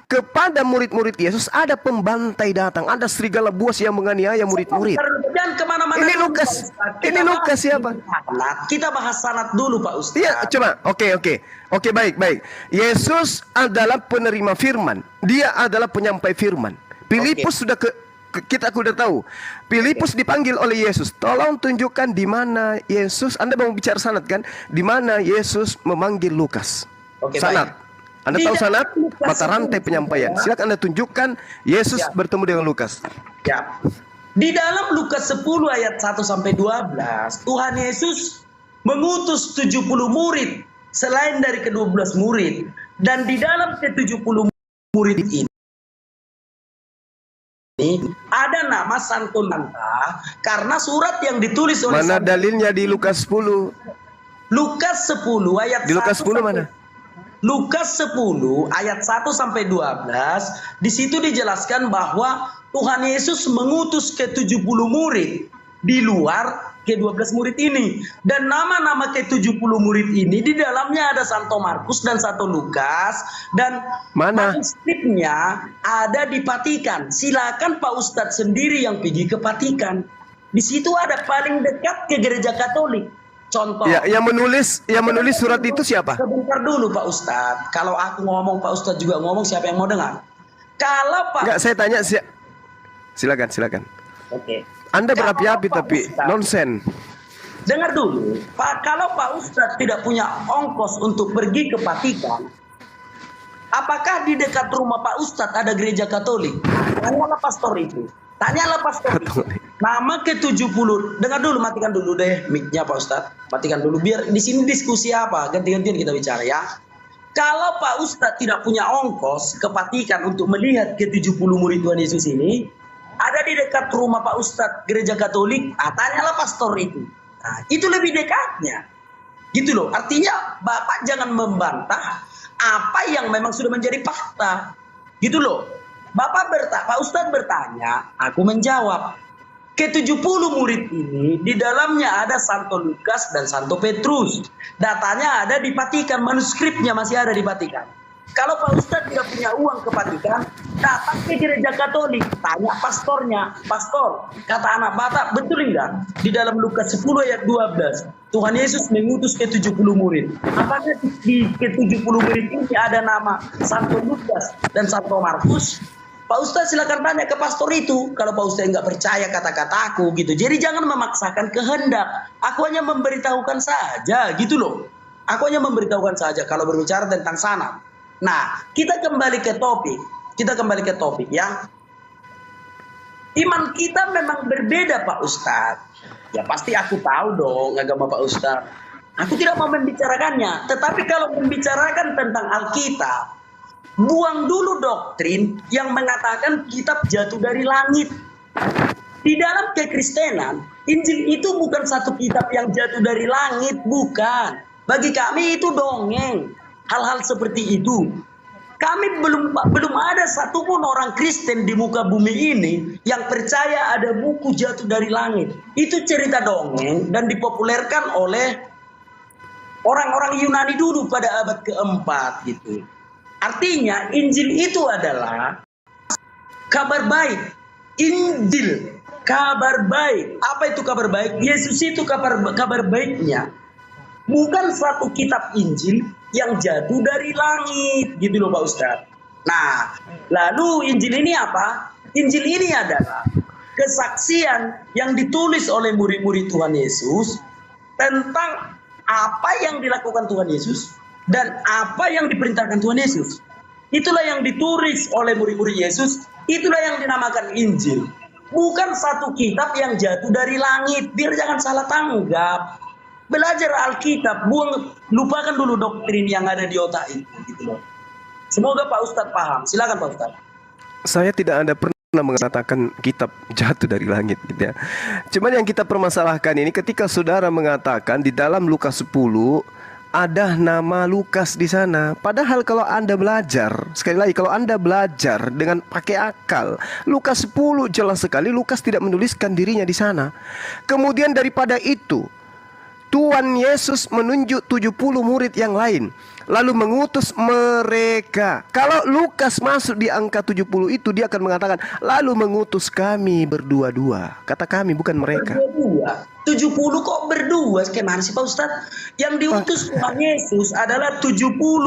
kepada murid-murid Yesus ada pembantai datang, ada serigala buas yang menganiaya murid-murid. Dan kemana-mana. Ini Lukas siapa? Kita bahas sanad dulu Pak Ustaz. Iya, coba. Oke, baik. Yesus adalah penerima firman. Dia adalah penyampai firman. Filipus kita sudah tahu. Filipus dipanggil oleh Yesus. Tolong tunjukkan di mana Yesus. Anda mau bicara sanad kan? Di mana Yesus memanggil Lukas. Sanad. Anda tahu sanad? Mata rantai penyampaian. Silakan Anda tunjukkan Yesus bertemu dengan Lukas. Ya. Di dalam Lukas 10 ayat 1 sampai 12, Tuhan Yesus mengutus 70 murid selain dari ke-12 murid. Dan di dalam ke-70 murid ini ada nama Santo Nanta karena surat yang ditulis oleh Mana dalilnya di Lukas 10? Lukas 10 ayat Di Lukas 10 mana? Lukas 10 ayat 1 sampai 12, di situ dijelaskan bahwa Tuhan Yesus mengutus ke-70 murid di luar ke-12 murid ini. Dan nama-nama ke-70 murid ini di dalamnya ada Santo Markus dan Santo Lukas, dan manuskripnya ada di Vatikan. Silakan Pak Ustadz sendiri yang pergi ke Vatikan. Di situ ada paling dekat ke gereja Katolik. Contoh. Ya, yang menulis surat itu siapa? Sebentar dulu Pak Ustadz. Kalau aku ngomong, Pak Ustadz juga ngomong, siapa yang mau dengar? Kalau Pak... Enggak, saya tanya silakan. Oke. Anda berapi-api tapi nonsen. Dengar dulu, Pak. Kalau Pak Ustadz tidak punya ongkos untuk pergi ke Vatikan, apakah di dekat rumah Pak Ustadz ada gereja Katolik? Tanyalah pastor itu. Tanyalah pastor itu. Nama ke-70. Dengar dulu, matikan dulu deh mic-nya Pak Ustadz. Matikan dulu biar di sini diskusi apa, ganti-gantian kita bicara ya. Kalau Pak Ustadz tidak punya ongkos ke Vatikan untuk melihat ke-70 murid Tuhan Yesus ini, ada di dekat rumah Pak Ustadz gereja Katolik, tanyalah pastor itu. Nah, itu lebih dekatnya. Gitu loh. Artinya Bapak jangan membantah apa yang memang sudah menjadi fakta. Gitu loh. Pak Ustadz bertanya, aku menjawab. Ke-70 murid ini di dalamnya ada Santo Lukas dan Santo Petrus. Datanya ada di Vatikan, manuskripnya masih ada di Vatikan. Kalau Pak Ustadz tidak punya uang ke Vatikan, datang ke gereja Katolik, tanya pastornya, pastor, kata anak Batak, betul enggak? Di dalam Lukas 10 ayat 12, Tuhan Yesus mengutus ke-70 murid. Apakah di ke-70 murid ini ada nama Santo Lukas dan Santo Markus? Pak Ustadz silakan tanya ke pastor itu. Kalau Pak Ustadz nggak percaya kata-kataku gitu. Jadi jangan memaksakan kehendak. Aku hanya memberitahukan saja gitu loh. Aku hanya memberitahukan saja kalau berbicara tentang sanad. Nah, kita kembali ke topik ya. Iman kita memang berbeda Pak Ustadz. Ya pasti aku tahu dong agama Pak Ustadz. Aku tidak mau membicarakannya. Tetapi kalau membicarakan tentang Alkitab, buang dulu doktrin yang mengatakan kitab jatuh dari langit. Di dalam kekristenan, Injil itu bukan satu kitab yang jatuh dari langit, bukan. Bagi kami itu dongeng. Hal-hal seperti itu. Kami belum ada satupun orang Kristen di muka bumi ini yang percaya ada buku jatuh dari langit. Itu cerita dongeng dan dipopulerkan oleh orang-orang Yunani dulu pada abad keempat gitu. Artinya Injil itu adalah kabar baik. Injil, kabar baik. Apa itu kabar baik? Yesus itu kabar baiknya. Bukan satu kitab Injil yang jatuh dari langit. Gitu loh Pak Ustadz. Nah, lalu Injil ini apa? Injil ini adalah kesaksian yang ditulis oleh murid-murid Tuhan Yesus tentang apa yang dilakukan Tuhan Yesus dan apa yang diperintahkan Tuhan Yesus. Itulah yang ditulis oleh murid-murid Yesus. Itulah yang dinamakan Injil. Bukan satu kitab yang jatuh dari langit. Biar jangan salah tanggap. Belajar Alkitab. Lupakan dulu doktrin yang ada di otak itu. Gitu loh. Semoga Pak Ustadz paham. Silakan Pak Ustadz. Saya tidak ada pernah mengatakan kitab jatuh dari langit gitu ya. Cuman yang kita permasalahkan ini ketika saudara mengatakan di dalam Lukas 10 ada nama Lukas di sana. Padahal kalau Anda belajar, sekali lagi kalau Anda belajar dengan pakai akal, Lukas 10 jelas sekali Lukas tidak menuliskan dirinya di sana. Kemudian daripada itu, Tuhan Yesus menunjuk 70 murid yang lain, lalu mengutus mereka. Kalau Lukas masuk di angka 70 itu, dia akan mengatakan, lalu mengutus kami berdua-dua. Kata kami, bukan mereka. Berdua. 70 kok berdua? Gimana sih Pak Ustadz? Yang diutus Tuhan Yesus adalah 70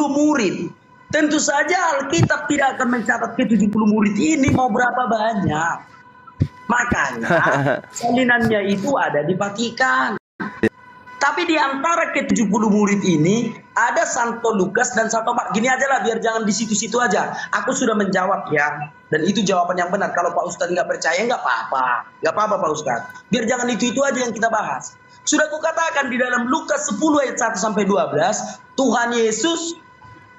murid. Tentu saja Alkitab tidak akan mencatat ke 70 murid ini mau berapa banyak. Makanya salinannya itu ada di Vatikan. Tapi di antara ke-70 murid ini ada Santo Lukas dan Santo Markus. Gini aja lah biar jangan di situ-situ aja. Aku sudah menjawab ya. Dan itu jawaban yang benar. Kalau Pak Ustadz nggak percaya nggak apa-apa. Nggak apa-apa Pak Ustadz. Biar jangan itu aja yang kita bahas. Sudah kukatakan di dalam Lukas 10 ayat 1 sampai 12, Tuhan Yesus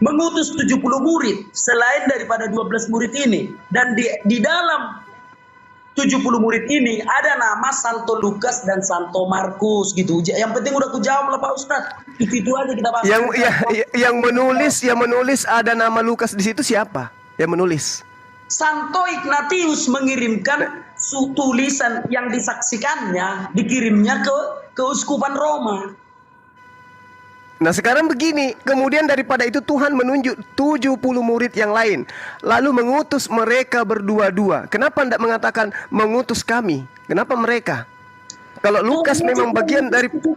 mengutus 70 murid selain daripada 12 murid ini. Dan di dalam 70 murid ini ada nama Santo Lukas dan Santo Markus gitu. Yang penting udah kujawab lah Pak Ustadz. Itu aja kita bahas. Yang menulis ada nama Lukas di situ siapa? Yang menulis? Santo Ignatius mengirimkan tulisan yang disaksikannya, dikirimnya ke keuskupan Roma. Nah sekarang begini, kemudian daripada itu Tuhan menunjuk 70 murid yang lain, lalu mengutus mereka berdua-dua. Kenapa tidak mengatakan mengutus kami? Kenapa mereka? Kalau Lukas memang bagian dari 70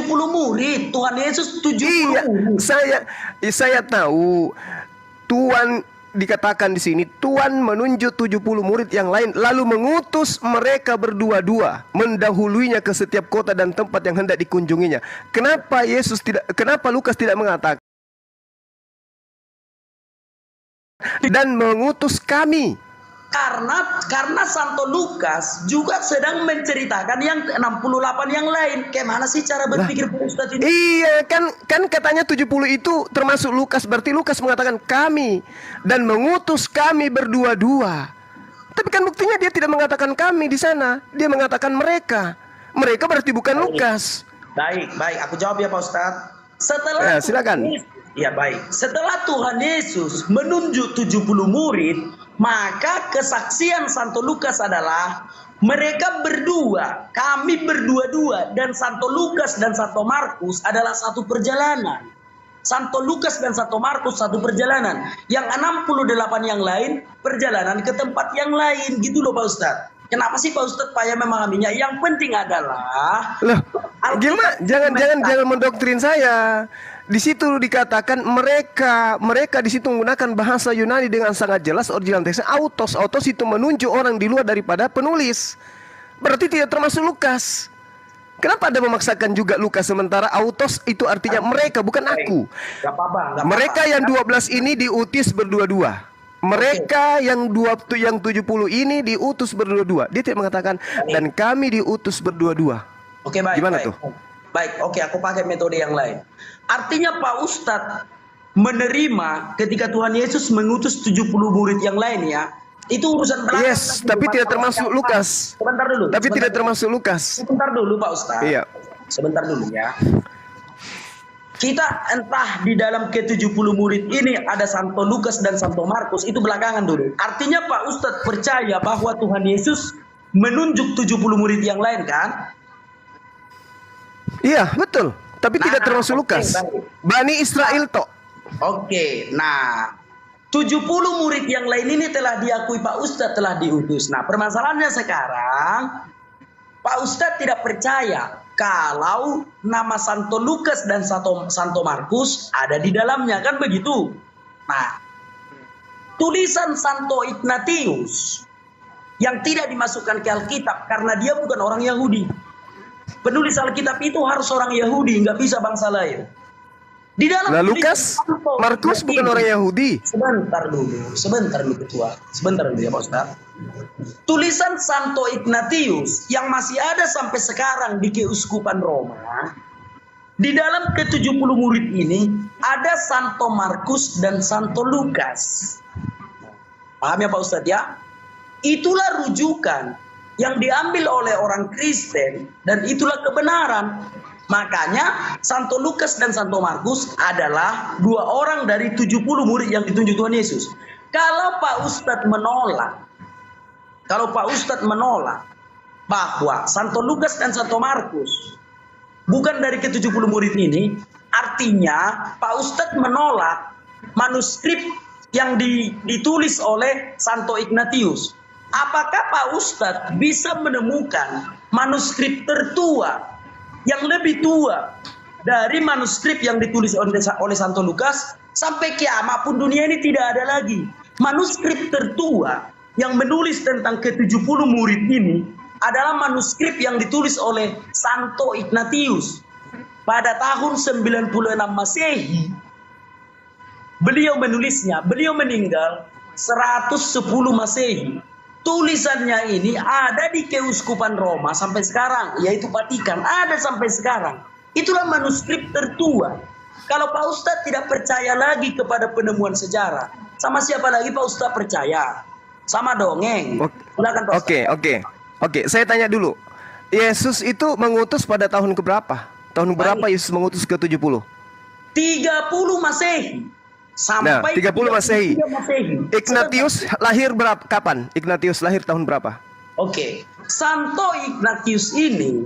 murid, Tuhan Yesus 70 iya, murid. Saya tahu Tuhan dikatakan di sini Tuhan menunjuk 70 murid yang lain lalu mengutus mereka berdua-dua mendahuluinya ke setiap kota dan tempat yang hendak dikunjunginya. Kenapa Lukas tidak mengatakan dan mengutus kami? Karena Santo Lukas juga sedang menceritakan yang 68 yang lain. Kayak mana sih cara berpikir Pak Ustadz ini? Iya, kan katanya 70 itu termasuk Lukas. Berarti Lukas mengatakan kami dan mengutus kami berdua-dua. Tapi kan buktinya dia tidak mengatakan kami di sana. Dia mengatakan mereka. Mereka berarti bukan Lukas. Baik. Aku jawab ya Pak Ustadz. Ya, silakan. Ya baik. Setelah Tuhan Yesus menunjuk 70 murid, maka kesaksian Santo Lukas adalah mereka berdua, kami berdua-dua, dan Santo Lukas dan Santo Markus adalah satu perjalanan. Santo Lukas dan Santo Markus satu perjalanan. Yang 68 yang lain perjalanan ke tempat yang lain. Gitu loh Pak Ustadz. Kenapa sih Pak Ustadz payah memahaminya? Yang penting adalah loh, gimana? Jangan mendoktrin saya. Di situ dikatakan mereka di situ menggunakan bahasa Yunani dengan sangat jelas. Original teksnya autos itu menunjuk orang di luar daripada penulis. Berarti tidak termasuk Lukas. Kenapa Anda memaksakan juga Lukas sementara autos itu artinya mereka bukan aku. Gak apa-apa. Mereka yang 12 ini diutus berdua-dua. Mereka yang 70 ini diutus berdua-dua. Dia tidak mengatakan dan kami diutus berdua-dua. Oke, baik. Gimana baik. tuh? Baik, oke, aku pakai metode yang lain. Artinya Pak Ustadz menerima ketika Tuhan Yesus mengutus 70 murid yang lain ya. Itu urusan belakang. Yes, tapi tidak termasuk Lukas. Sebentar dulu. Tapi tidak termasuk Lukas. Sebentar dulu Pak Ustadz. Iya. Sebentar dulu ya. Kita entah di dalam ke-70 murid ini ada Santo Lukas dan Santo Markus, itu belakangan dulu. Artinya Pak Ustadz percaya bahwa Tuhan Yesus menunjuk 70 murid yang lain kan? Iya, betul. Tapi tidak termasuk Lukas. Bani Israel toh. Oke, nah 70 murid yang lain ini telah diakui Pak Ustadz telah diutus. Nah permasalahannya sekarang Pak Ustadz tidak percaya kalau nama Santo Lukas dan Santo Markus ada di dalamnya, kan begitu. Nah tulisan Santo Ignatius yang tidak dimasukkan ke Alkitab karena dia bukan orang Yahudi. Penulis Alkitab itu harus orang Yahudi, nggak bisa bangsa lain. Di dalam Lukas, Markus bukan orang Yahudi. Sebentar dulu ketua. Sebentar dulu ya Pak Ustaz. Tulisan Santo Ignatius yang masih ada sampai sekarang di keuskupan Roma. Di dalam ke-70 murid ini ada Santo Markus dan Santo Lukas. Paham ya Pak Ustaz ya? Itulah rujukan yang diambil oleh orang Kristen dan itulah kebenaran. Makanya Santo Lukas dan Santo Markus adalah dua orang dari 70 murid yang ditunjuk Tuhan Yesus. Kalau Pak Ustadz menolak bahwa Santo Lukas dan Santo Markus bukan dari ke-70 murid ini, artinya Pak Ustadz menolak manuskrip yang ditulis oleh Santo Ignatius. Apakah Pak Ustadz bisa menemukan manuskrip tertua yang lebih tua dari manuskrip yang ditulis oleh Santo Lukas? Sampai kiamat pun dunia ini tidak ada lagi manuskrip tertua yang menulis tentang ke-70 murid ini adalah manuskrip yang ditulis oleh Santo Ignatius pada tahun 96 Masehi. Beliau menulisnya, beliau meninggal 110 Masehi. tulisannya ini ada di Keuskupan Roma sampai sekarang, yaitu Vatikan, ada sampai sekarang. Itulah manuskrip tertua. Kalau Pak Ustadz tidak percaya lagi kepada penemuan sejarah, sama siapa lagi Pak Ustadz percaya? Sama dongeng. Silakan Pak Ustadz. Oke, saya tanya dulu. Yesus itu mengutus pada tahun keberapa? Tahun berapa Yesus mengutus ke 70? 30 Masehi. Sampai 30 Masehi. Masehi. Ignatius lahir kapan? Ignatius lahir tahun berapa? Oke. Santo Ignatius ini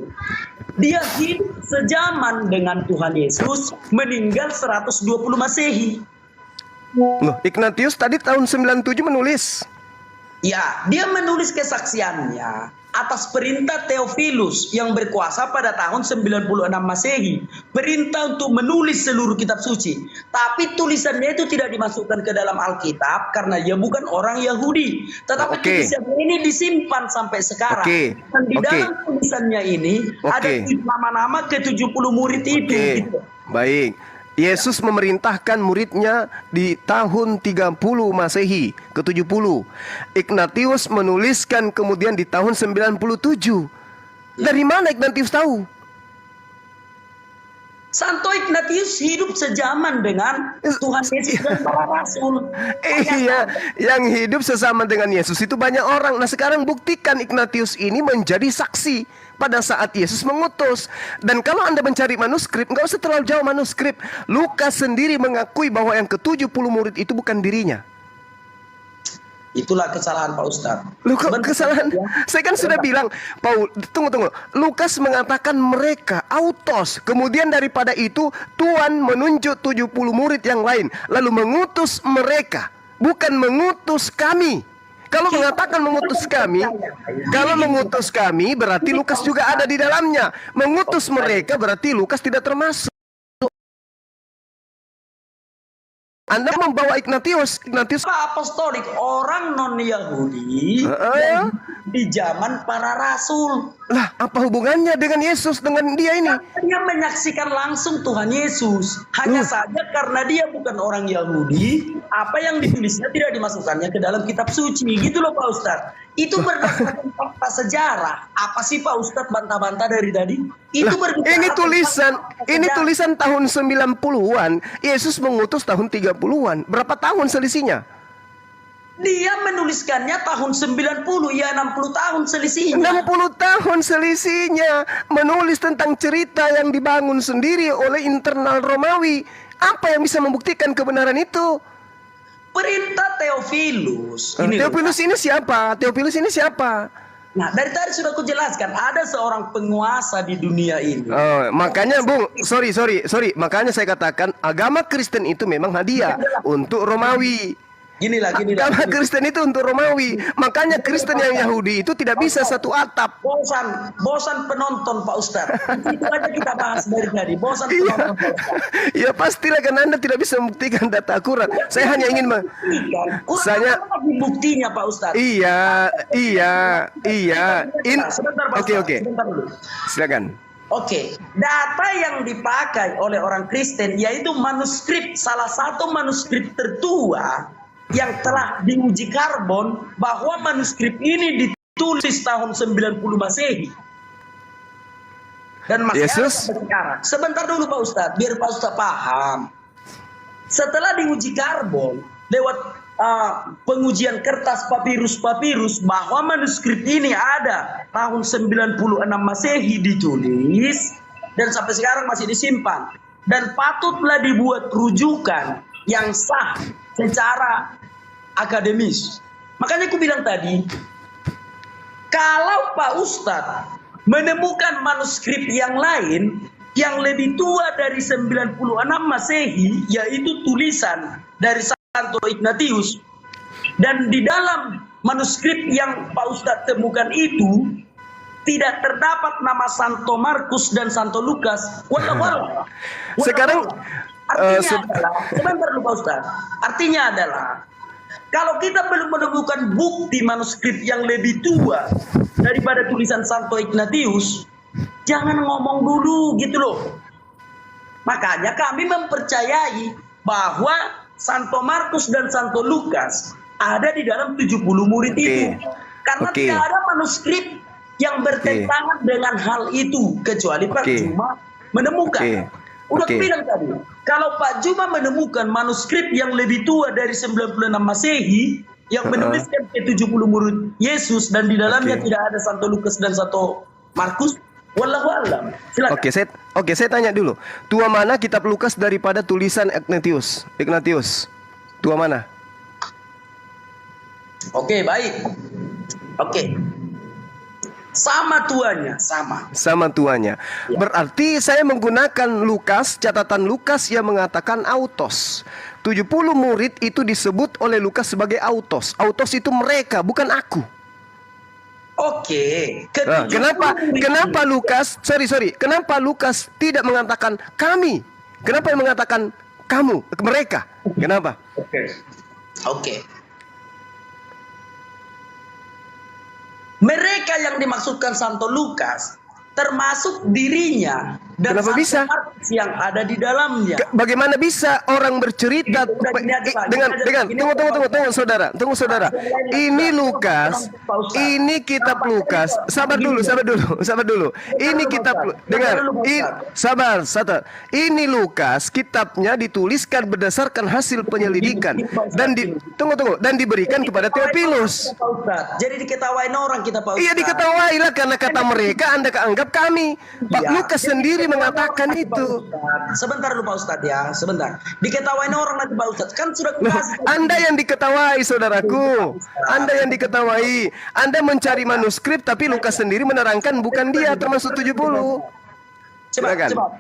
dia hidup sejaman dengan Tuhan Yesus, meninggal 120 Masehi. Loh, Ignatius tadi tahun 97 menulis. Ya, dia menulis kesaksiannya atas perintah Theophilus yang berkuasa pada tahun 96 Masehi. Perintah untuk menulis seluruh kitab suci. Tapi tulisannya itu tidak dimasukkan ke dalam Alkitab karena dia bukan orang Yahudi. Tetapi tulisannya ini disimpan sampai sekarang. Dan di dalam tulisannya ini ada nama-nama ke-70 murid itu. Gitu. Baik. Yesus memerintahkan muridnya di tahun 30 Masehi ke 70. Ignatius menuliskan kemudian di tahun 97. Dari mana Ignatius tahu? Santo Ignatius hidup sejaman dengan Tuhan Yesus dan para rasul. Iya, yang hidup sesama dengan Yesus itu banyak orang. Nah sekarang buktikan Ignatius ini menjadi saksi pada saat Yesus mengutus. Dan kalau Anda mencari manuskrip, nggak usah terlalu jauh manuskrip. Lukas sendiri mengakui bahwa yang ke-70 murid itu bukan dirinya. Itulah kesalahan Pak Ustadz. Loh, kok kesalahan? Saya kan sudah bilang, tunggu. Lukas mengatakan mereka autos. Kemudian daripada itu Tuhan menunjuk 70 murid yang lain, lalu mengutus mereka, bukan mengutus kami. Kalau mengatakan mengutus kami berarti Lukas juga ada di dalamnya. Mengutus mereka berarti Lukas tidak termasuk. Anda membawa Ignatius apostolik, orang non-Yahudi di zaman para rasul. Lah, apa hubungannya dengan Yesus, dengan dia ini? Dia menyaksikan langsung Tuhan Yesus. Hanya saja karena dia bukan orang Yahudi, apa yang ditulisnya tidak dimasukkannya ke dalam kitab suci. Gitu loh Pak Ustadz. Itu berdasarkan fakta sejarah. Apa sih Pak Ustadz bantah-bantah dari tadi? Itu ini tulisan tahun 90-an. Yesus mengutus tahun 30-an. Berapa tahun selisihnya? Dia menuliskannya tahun 90, ya 60 tahun selisihnya. 60 tahun selisihnya. Menulis tentang cerita yang dibangun sendiri oleh internal Romawi. Apa yang bisa membuktikan kebenaran itu? Perintah Theophilus. Theophilus ini siapa? Nah, dari tadi sudah aku jelaskan, ada seorang penguasa di dunia ini. Makanya Bung, sorry. Makanya saya katakan agama Kristen itu memang hadiah untuk Romawi. Agama Kristen itu untuk Romawi. Makanya Kristen yang Yahudi itu tidak bisa satu atap. Bosan penonton Pak Ustadz. Itu aja kita bahas dari tadi. Bosan penonton Pak Ustadz. Ya pastilah, karena Anda tidak bisa membuktikan data akurat. Saya hanya ingin buktinya Pak Ustadz. Iya. Sebentar Pak Ustadz. Oke. Silakan. Oke, data yang dipakai oleh orang Kristen yaitu manuskrip, salah satu manuskrip tertua yang telah diuji karbon, bahwa manuskrip ini ditulis tahun 90 Masehi. Dan masih ada sekarang. Sebentar dulu Pak Ustadz, biar Pak Ustadz paham. Setelah diuji karbon, lewat pengujian kertas papirus bahwa manuskrip ini ada tahun 96 Masehi ditulis dan sampai sekarang masih disimpan dan patutlah dibuat rujukan yang sah secara akademis. Makanya aku bilang tadi, kalau Pak Ustadz menemukan manuskrip yang lain yang lebih tua dari 96 Masehi, yaitu tulisan dari Santo Ignatius, dan di dalam manuskrip yang Pak Ustadz temukan itu tidak terdapat nama Santo Markus dan Santo Lukas, sekarang sebentar dulu Pak Ustadz. Artinya adalah, kalau kita belum menemukan bukti manuskrip yang lebih tua daripada tulisan Santo Ignatius, jangan ngomong dulu gitu loh. Makanya kami mempercayai bahwa Santo Markus dan Santo Lukas ada di dalam 70 murid itu. Karena Oke. tidak ada manuskrip yang bertentangan dengan hal itu kecuali Pak Juma menemukan. Udah aku bilang tadi, kalau Pak Juma menemukan manuskrip yang lebih tua dari 96 Masehi yang menuliskan ke 70 murid Yesus dan di dalamnya tidak ada Santo Lukas dan Santo Markus, wallahu a'lam. Silakan. Oke, saya tanya dulu. Tua mana kitab Lukas daripada tulisan Ignatius? Tua mana? Oke, baik. Oke. Sama tuanya, sama. Sama tuanya. Berarti saya menggunakan Lukas, catatan Lukas yang mengatakan autos. 70 murid itu disebut oleh Lukas sebagai autos. Autos itu mereka, bukan aku. Oke. Nah, kenapa Lukas, kenapa Lukas tidak mengatakan kami? Kenapa yang mengatakan kamu, mereka? Kenapa? Oke. Mereka yang dimaksudkan Santo Lukas termasuk dirinya dan Kenapa bisa? Markus yang ada di dalamnya. Bagaimana bisa orang bercerita tunggu saudara. Ini Lukas, ini kitab Lukas. Sabar dulu. Ini kitab sabar. Ini Lukas, kitabnya dituliskan berdasarkan hasil penyelidikan dan diberikan kepada Theophilus. Jadi diketawain orang kita, Pak Ustaz. Iya, diketawailah karena kata mereka Anda anggap kami. Pak Lukas sendiri mengatakan itu. Sebentar dulu Pak Ustadz ya, sebentar. Diketawain orang nanti Pak Ustadz. Kan sudah Anda yang diketawai, saudaraku. Anda yang diketawai. Anda mencari manuskrip tapi Lukas sendiri menerangkan bukan dia termasuk 70. Coba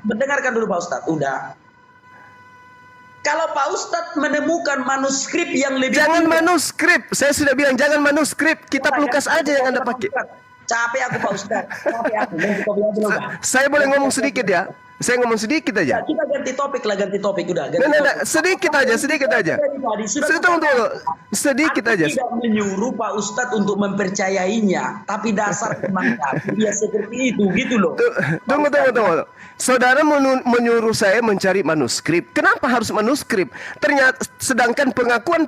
mendengarkan dulu Pak Ustadz. Udah. Kalau Pak Ustadz menemukan manuskrip yang lebih manuskrip. Saya sudah bilang jangan manuskrip. Kitab Lukas aja yang Anda pakai. Capek aku Pak Ustadz. Saya boleh ngomong sedikit ya? Saya ngomong sedikit aja. Ya, kita ganti topik udah. Sedikit aja. Sedikit aja. Tidak menyuruh Pak Ustadz untuk mempercayainya, tapi dasar kemanusiaan dia seperti itu, gitu loh. Tunggu. Saudara menyuruh saya mencari manuskrip. Kenapa harus manuskrip? Ternyata sedangkan pengakuan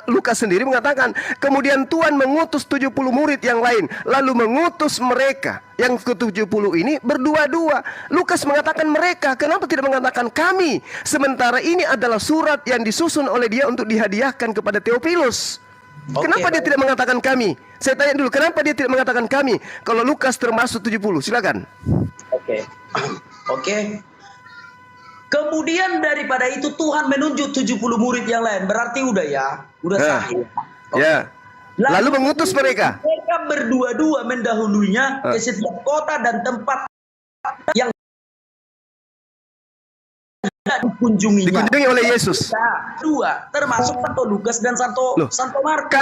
Lukas sendiri mengatakan, kemudian Tuhan mengutus 70 murid yang lain, lalu mengutus mereka. Yang ke-70 ini berdua-dua. Lukas mengatakan mereka, kenapa tidak mengatakan kami? Sementara ini adalah surat yang disusun oleh dia untuk dihadiahkan kepada Theophilus. Kenapa dia tidak mengatakan kami? Saya tanya dulu, kenapa dia tidak mengatakan kami? Kalau Lukas termasuk 70, silakan. Oke. Kemudian daripada itu Tuhan menunjuk 70 murid yang lain. Berarti udah sahih. Ya. Lalu mengutus mereka. Mereka berdua-dua mendahulunya ke setiap kota dan tempat yang dikunjungi oleh Yesus. Dua, termasuk Santo Lukas dan Santo Markus.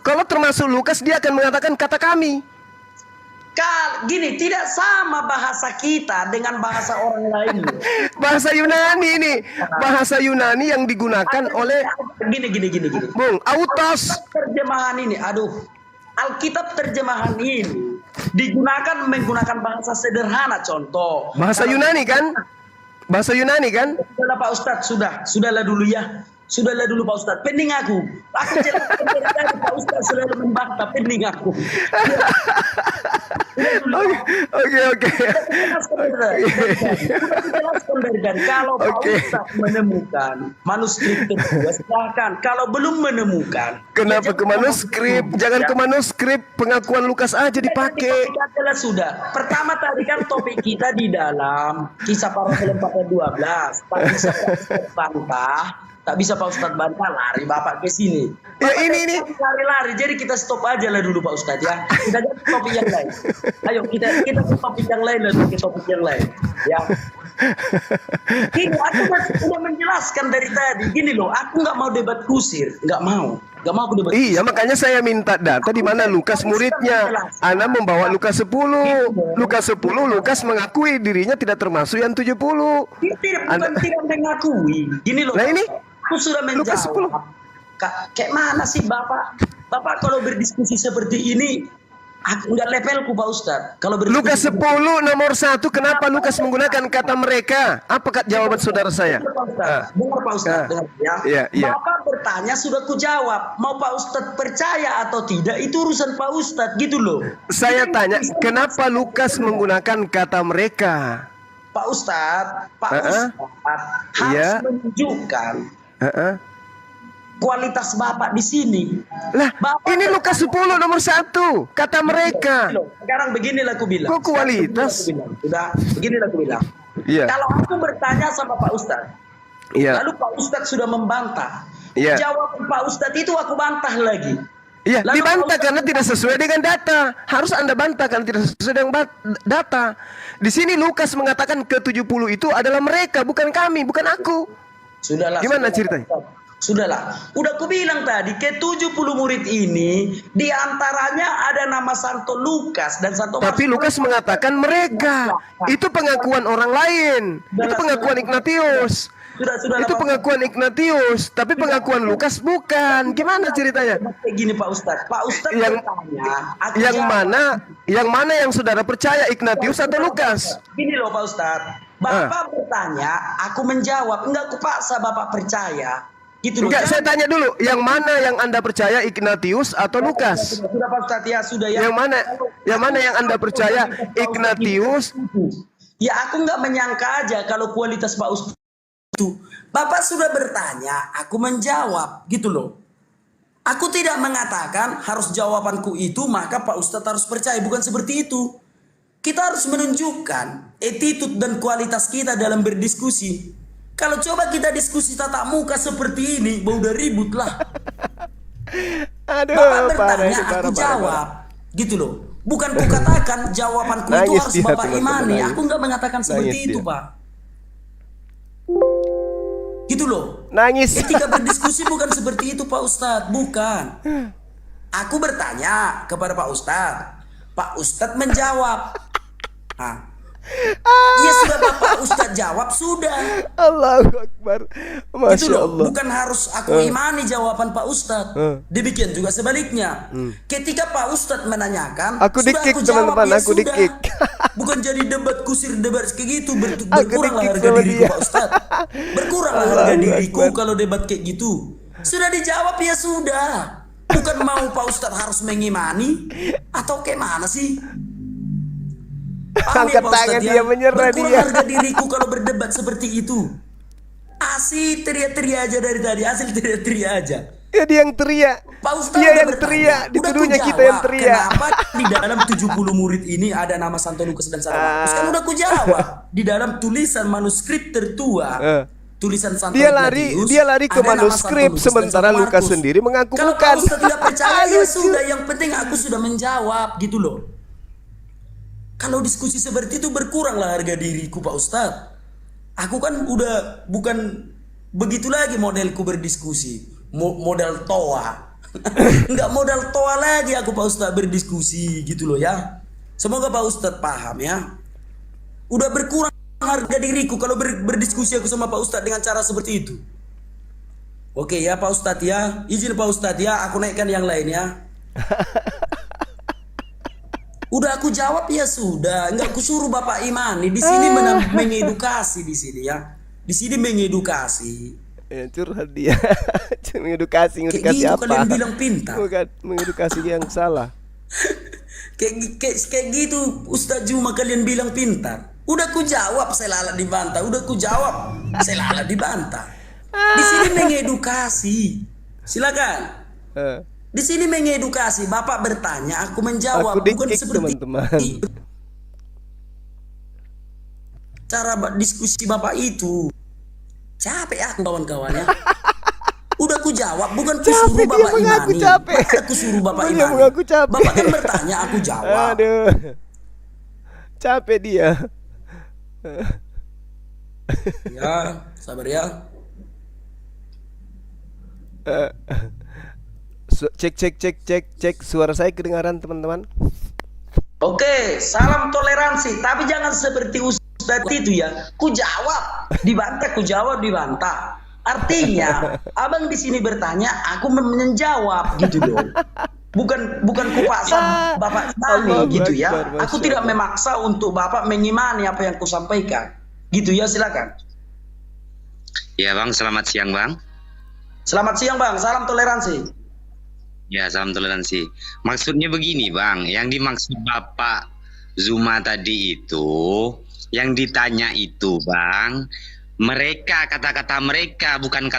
Kalau termasuk Lukas, dia akan mengatakan kata kami. Gini, tidak sama bahasa kita dengan bahasa orang lain. Bahasa Yunani ini, bahasa Yunani yang digunakan oleh gini. Bung, autos. Terjemahan ini, Alkitab terjemahan ini menggunakan bahasa sederhana, contoh. Bahasa Yunani kan? Sudahlah Pak Ustadz, sudahlah dulu ya. Sudahlah dulu Pak Ustadz, pening aku jelaskan dari tadi Pak Ustadz selalu membantah, pening aku. Oke. Jelaskan dari kalau Pak Ustadz menemukan manuskrip kedua, silahkan. Kalau belum menemukan, kenapa ke manuskrip? Jangan ke manuskrip, pengakuan Lukas aja dipakai. Sudah. Pertama tadi kan topik kita di dalam Kisah Para Rasul 4:12. Tak bisa Pak Ustadz bantah, lari Bapak ke sini. Ya ini lari-lari. Jadi kita stop aja lah dulu Pak Ustadz ya. Kita ganti topik yang lain. Ayo kita ke topik yang lain Ya. Gini, aku sudah menjelaskan dari tadi. Gini loh, aku nggak mau debat kusir, nggak mau aku debat. Iya, makanya saya minta data di mana Lukas muridnya. Ana membawa Lukas 10. Lukas mengakui dirinya tidak termasuk yang 70. Tidak mengakui. Gini loh. Nah ini aku sudah menjawab. Kayak mana sih Bapak? Bapak kalau berdiskusi seperti ini Enggak levelku Pak Ustadz. Kalau Lukas 10 nomor 1, kenapa Lukas menggunakan kata mereka? Apakah jawaban saudara saya? Dengar Pak Ustadz, dengar ya. Iya. Bapak bertanya sudah kujawab. Mau Pak Ustadz percaya atau tidak itu urusan Pak Ustadz gitu loh. Saya tanya, kenapa Lukas menggunakan kata mereka? Pak Ustadz harus menunjukkan kualitas Bapak di sini. Lah, Bapak ini Lukas 10 nomor 1, kata mereka. Sekarang beginilah aku bilang. Kok kualitas? Sudah, beginilah aku bilang. Iya. Kalau aku bertanya sama Pak Ustadz, lalu Pak Ustadz sudah membantah. Jawaban Pak Ustadz itu aku bantah lagi. Iya, dibantah karena tidak sesuai dengan data. Harus Anda bantah karena tidak sesuai dengan data. Di sini Lukas mengatakan ke-70 itu adalah mereka, bukan kami, bukan aku. Sudahlah. Gimana ceritanya? Sudahlah, udah aku bilang tadi ke-70 murid ini diantaranya ada nama Santo Lukas dan Santo Tapi Lukas mengatakan mereka. Itu pengakuan orang lain. Itu pengakuan Ignatius. Itu pengakuan Ignatius, tapi pengakuan Lukas bukan. Gimana ceritanya? Kayak gini Pak Ustadz. Pak Ustadz bertanya, yang mana yang saudara percaya, Ignatius atau Lukas? Gini loh Pak Ustadz. Bapak bertanya, aku menjawab. Enggak aku paksa Bapak percaya. Gitu loh. Enggak, saya tanya dulu, yang mana yang Anda percaya, Ignatius atau Lukas? Sudah Pak Ustadz ya, sudah ya. Yang mana yang Anda percaya, Ignatius? Ya aku nggak menyangka aja kalau kualitas Pak Ustadz itu. Bapak sudah bertanya, aku menjawab, gitu loh. Aku tidak mengatakan harus jawabanku itu maka Pak Ustadz harus percaya, bukan seperti itu. Kita harus menunjukkan attitude dan kualitas kita dalam berdiskusi. Kalau coba kita diskusi tatap muka seperti ini, udah ribut lah. Aduh, Bapak bertanya, aku jawab. Gitu loh. Bukan ku katakan jawabanku itu harus Bapak imani. Aku nggak mengatakan seperti itu, Pak. Gitu loh. Nangis. Ketika berdiskusi bukan seperti itu, Pak Ustadz. Bukan. Aku bertanya kepada Pak Ustadz. Pak Ustadz menjawab. Nah, ya sudah Bapak Ustadz jawab, sudah. Allahu Akbar. Masya Itu loh, Allah. bukan harus aku imani jawaban Pak Ustadz. Demikian juga sebaliknya. Ketika Pak Ustadz menanyakan, aku sudah di-kick, aku jawab, teman-teman, ya aku sudah. di-kick. Bukan jadi debat kusir debat kayak gitu. Berkuranglah harga diriku Pak Ustadz. Berkuranglah harga diriku kalau debat kayak gitu. Sudah dijawab ya sudah. Bukan mau Pak Ustadz harus mengimani atau kayak mana sih? Angkat tangan dia, menyerah dia. Berkurang harga diriku kalau berdebat seperti itu. Asli teriak-teriak aja dari tadi, asli teriak-teriak aja. Ya dia yang teriak. Pak Ustadz dia yang teriak, dituduhnya kita yang teriak. Kenapa di dalam 70 murid ini ada nama Santo Lukas dan Santo Markus? Kan udah aku jawab. Di dalam tulisan manuskrip tertua, tulisan Santo Ignatius, dia lari ke manuskrip, sementara Lukas sendiri mengaku kalau bukan. Pak Ustadz tidak percaya ya sudah, yang penting aku sudah menjawab gitu loh. Kalau diskusi seperti itu berkuranglah harga diriku Pak Ustadz. Aku kan udah bukan begitu lagi modelku berdiskusi. Model toa. Enggak modal toa lagi aku Pak Ustadz berdiskusi gitu loh ya. Semoga Pak Ustadz paham ya. Udah berkurang harga diriku kalau berdiskusi aku sama Pak Ustadz dengan cara seperti itu. Oke ya Pak Ustadz ya. Izin Pak Ustadz ya, aku naikkan yang lain ya. Udah aku jawab ya sudah, enggak aku suruh Bapak imani. Di sini mengedukasi di sini ya. Di sini mengedukasi. Ya, curhat dia. mengedukasi kayak gitu apa? Kalian bilang pintar. Bukan mengedukasi yang salah. kayak gitu Ustaz Juma kalian bilang pintar. Udah aku jawab saya lalat dibantah. Udah aku jawab saya lalat dibantah. Di sini mengedukasi. Silakan. Di sini mengedukasi, Bapak bertanya, aku menjawab, bukan seperti teman-teman. Cara diskusi Bapak itu. Capek aku kawan-kawannya. Udah aku jawab, bukan aku suruh Bapak imani. Maka aku suruh Bapak imani. Bapak kan bertanya, aku jawab. Aduh. Capek dia. Ya, sabar ya. Cek suara saya kedengaran teman-teman. Oke, salam toleransi, tapi jangan seperti Ustadz itu ya. Ku jawab, dibantah, ku jawab, dibantah. Artinya, abang di sini bertanya, aku menjawab gitu loh. bukan kupaksa Bapak imani gitu ya. Aku tidak memaksa untuk Bapak mengimani apa yang kusampaikan. Gitu ya, silakan. Ya Bang, selamat siang Bang. Selamat siang Bang, salam toleransi. Ya, salam toleransi. Maksudnya begini Bang, yang dimaksud Bapak Zuma tadi itu, yang ditanya itu Bang, mereka, kata-kata mereka, bukan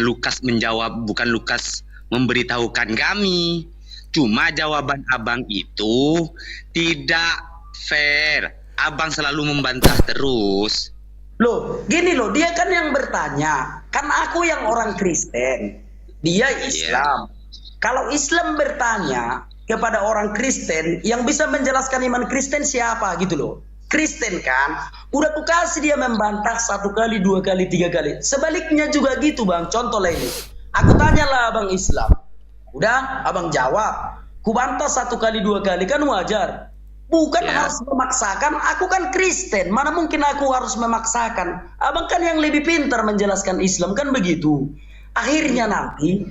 Lukas menjawab, bukan Lukas memberitahukan kami. Cuma jawaban Abang itu tidak fair. Abang selalu membantah terus. Loh, gini loh, dia kan yang bertanya. Kan aku yang orang Kristen, dia Islam. Kalau Islam bertanya kepada orang Kristen, yang bisa menjelaskan iman Kristen siapa gitu loh. Kristen kan, udah aku kasih dia membantah 1 kali, 2 kali, 3 kali. Sebaliknya juga gitu Bang, contoh lah ini. Aku tanyalah Abang Islam, udah Abang jawab. Ku bantah 1 kali, 2 kali, kan wajar. Bukan harus memaksakan, aku kan Kristen, mana mungkin aku harus memaksakan. Abang kan yang lebih pintar menjelaskan Islam, kan begitu. Akhirnya nanti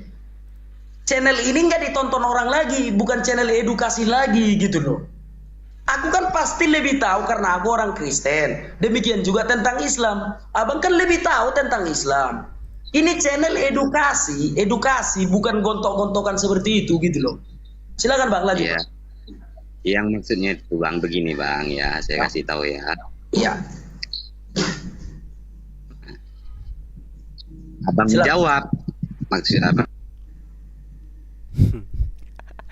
channel ini nggak ditonton orang lagi, bukan channel edukasi lagi gitu loh. Aku kan pasti lebih tahu karena aku orang Kristen. Demikian juga tentang Islam. Abang kan lebih tahu tentang Islam. Ini channel edukasi bukan gontok-gontokan seperti itu gitu loh. Silakan Bang, lanjut. Ya. Yang maksudnya itu Bang begini Bang ya, saya kasih tahu ya. Iya. Abang jawab maksud Abang.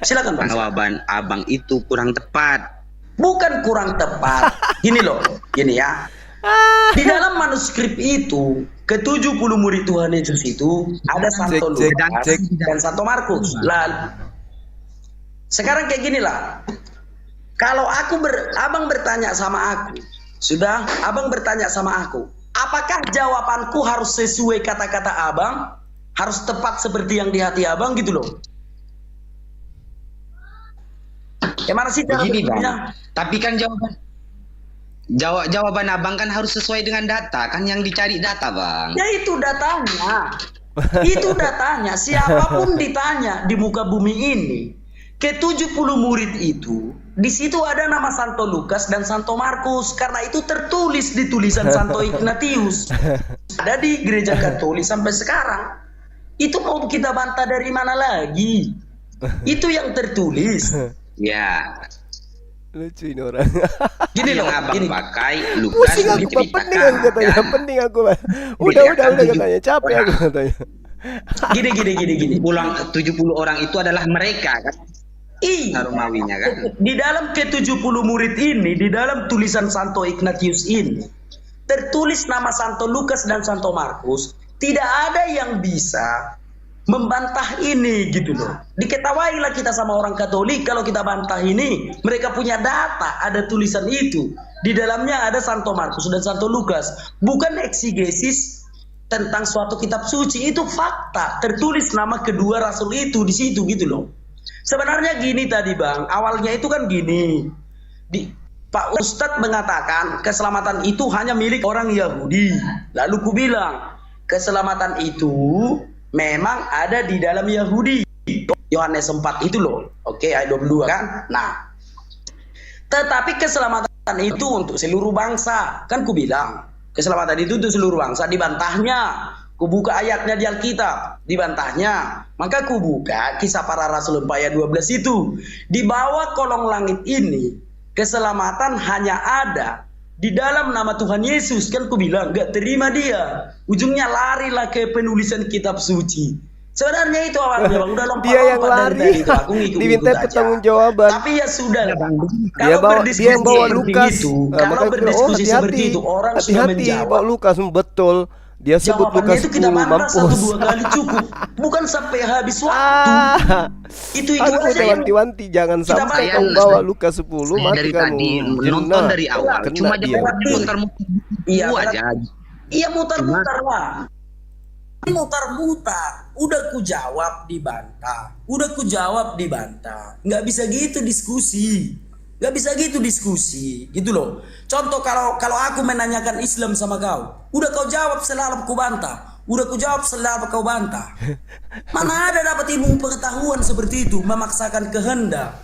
Silakan Bang. Jawaban Abang itu kurang tepat. Bukan kurang tepat. Gini loh, gini ya. Di dalam manuskrip itu, ke-70 murid Tuhan Yesus itu ada Santo Lukas dan Santo Markus. Lalu sekarang kayak gini lah. Kalau Abang bertanya sama aku, sudah Abang bertanya sama aku, apakah jawabanku harus sesuai kata-kata Abang? Harus tepat seperti yang di hati Abang gitu loh. Gimana sih cara begini berpikirnya? Bang? Tapi kan jawaban Abang kan harus sesuai dengan data, kan yang dicari data Bang. Ya itu datanya. Itu datanya. Siapapun ditanya di muka bumi ini, ke-70 murid itu, di situ ada nama Santo Lukas dan Santo Markus, karena itu tertulis di tulisan Santo Ignatius. Ada di gereja Katolik sampai sekarang. Itu mau kita bantah dari mana lagi? Itu yang tertulis. Ya. Lucu ini orang. Gini loh, Abang gini. pakai Lukas Pusing aku, Pak. Pening aku katanya. Pening aku, Pak. Udah katanya. Capek aku katanya. Gini. Pulang 70 orang itu adalah mereka kan. Romawinya kan. Di dalam ke-70 murid ini, di dalam tulisan Santo Ignatius ini, tertulis nama Santo Lukas dan Santo Markus. Tidak ada yang bisa membantah ini gitu loh. Diketawailah kita sama orang Katolik kalau kita bantah ini. Mereka punya data, ada tulisan itu. Di dalamnya ada Santo Markus dan Santo Lukas. Bukan eksegesis tentang suatu kitab suci, itu fakta. Tertulis nama kedua rasul itu di situ gitu loh. Sebenarnya gini tadi Bang, awalnya itu kan gini. Pak Ustadz mengatakan keselamatan itu hanya milik orang Yahudi. Lalu ku bilang, keselamatan itu memang ada di dalam Yahudi. Yohanes 4 itu loh. Oke, ayat 22 kan. Nah, tetapi keselamatan itu untuk seluruh bangsa. Kan ku bilang, keselamatan itu untuk seluruh bangsa. Dibantahnya, ku buka ayatnya di Alkitab, dibantahnya. Maka ku buka Kisah Para Rasul 4 ayat 12 itu. Di bawah kolong langit ini, keselamatan hanya ada di dalam nama Tuhan Yesus. Kan ku bilang gak terima dia, ujungnya larilah ke penulisan kitab suci. Sebenarnya itu awalnya Bang, udah lompat-lompat dia yang lari dari itu, aku diminta pertanggungjawaban. Tapi ya sudah Bang, dia yang bawa Lukas itu, kalau berdiskusi seperti itu orang sudah menjawab. Bawa Lukas betul. Dia sebut Jawabannya Lukas itu kita 10 mampus mampus. 1-2 kali cukup, bukan sampai habis waktu. Itu Aku aja yang wanti-wanti jangan sampai bayang, kamu bawa Lukas 10 mati dari kamu. tadi menonton dari awal, Kena cuma dia. Iya, aja. Iya mutar-mutar lah. Mutar-mutar. Udah ku jawab dibantah. Nggak bisa gitu diskusi. Gitu loh. Contoh kalau aku menanyakan Islam sama kau, udah kau jawab selalu ku bantah. Udah kujawab selama kau bantah. Mana ada dapat ilmu pengetahuan seperti itu, memaksakan kehendak.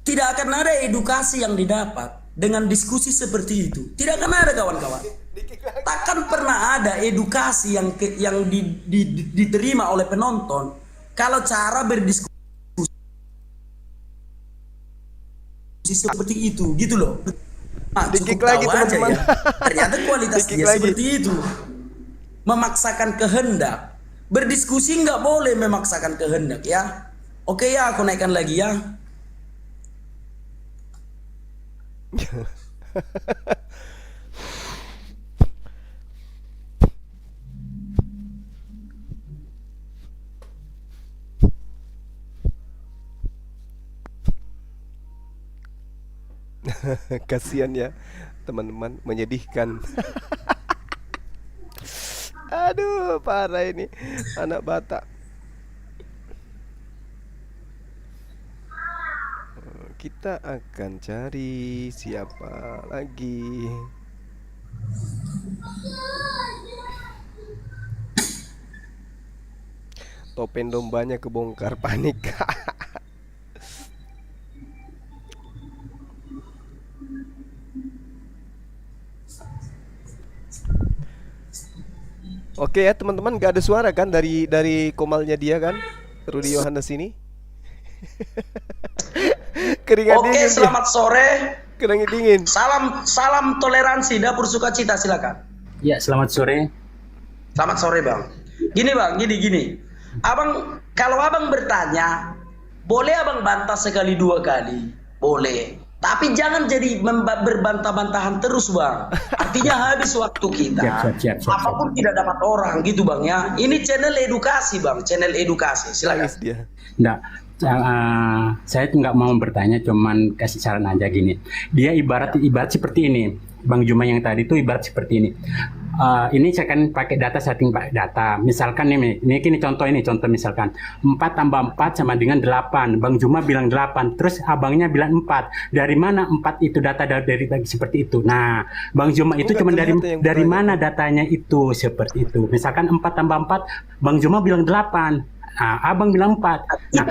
Tidak akan ada edukasi yang didapat dengan diskusi seperti itu. Tidak akan ada kawan-kawan. Takkan pernah ada edukasi yang diterima oleh penonton kalau cara berdiskusi seperti itu, gitu loh. Nah, cukup tahu aja ya. Ternyata kualitas dia seperti itu. Memaksakan kehendak. Berdiskusi nggak boleh memaksakan kehendak ya. Oke ya, aku naikkan lagi ya. Kasihan ya teman-teman, menyedihkan. Aduh, parah ini anak Batak. Kita akan cari siapa lagi. Topeng dombanya kebongkar, panik. Oke ya teman-teman, gak ada suara kan dari komalnya dia kan, Rudy Yohanes ini. Keringat Oke, dingin selamat sore. Keringat dingin. Salam toleransi, dapur sukacita, silakan. Ya, selamat sore. Selamat sore bang. Gini bang, gini. Abang, kalau abang bertanya, boleh abang bantah sekali dua kali, boleh. Tapi jangan jadi berbantah-bantahan terus bang. Artinya habis waktu kita. Siap. Apapun tidak dapat orang gitu bang ya. Ini channel edukasi bang, channel edukasi. Silakan. Dia. Nggak, saya nggak mau bertanya, cuman kasih saran aja gini. Dia ibarat seperti ini. Bang Juma yang tadi itu ibarat seperti ini. Ini saya kan pakai data, setting pakai data. Misalkan ini contoh misalkan 4 tambah 4 sama dengan 8. Bang Juma bilang 8, terus abangnya bilang 4. Dari mana 4 itu data dari seperti itu? Nah, Bang Juma itu cuma dari mana datanya itu seperti itu. Misalkan 4 tambah 4, Bang Juma bilang 8. Nah, abang bilang 4. Nah,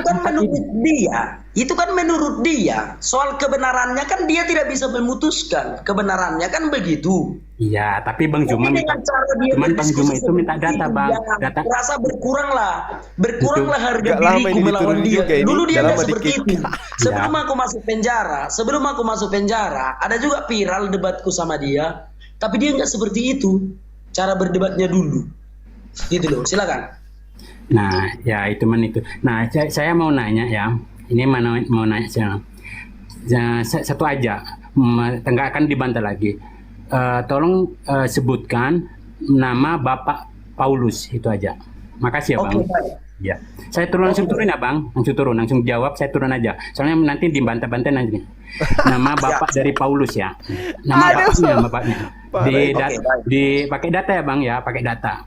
itu kan menurut dia. Soal kebenarannya kan dia tidak bisa memutuskan. Kebenarannya kan begitu. Iya, tapi Bang Juma minta, cuman Bang Juma itu minta data, Bang. Data. Rasa berkuranglah harga diriku melawan dia. Dulu dia nggak seperti itu. Sebelum aku masuk penjara, ada juga viral debatku sama dia. Tapi dia nggak seperti itu. Cara berdebatnya dulu. Gitu loh, silakan. Nah, ya itu. Nah, saya mau nanya ya. Ini mau nanya satu aja. Nggak akan dibantah lagi. Tolong sebutkan nama Bapak Paulus, itu aja. Makasih ya Bang. Ya, saya langsung turun ya Bang. Langsung jawab. Saya turun aja. Soalnya nanti dibantah-bantah nanti. Nama Bapak dari Paulus ya. Nama bapaknya. Pakai data ya Bang ya. Pakai data.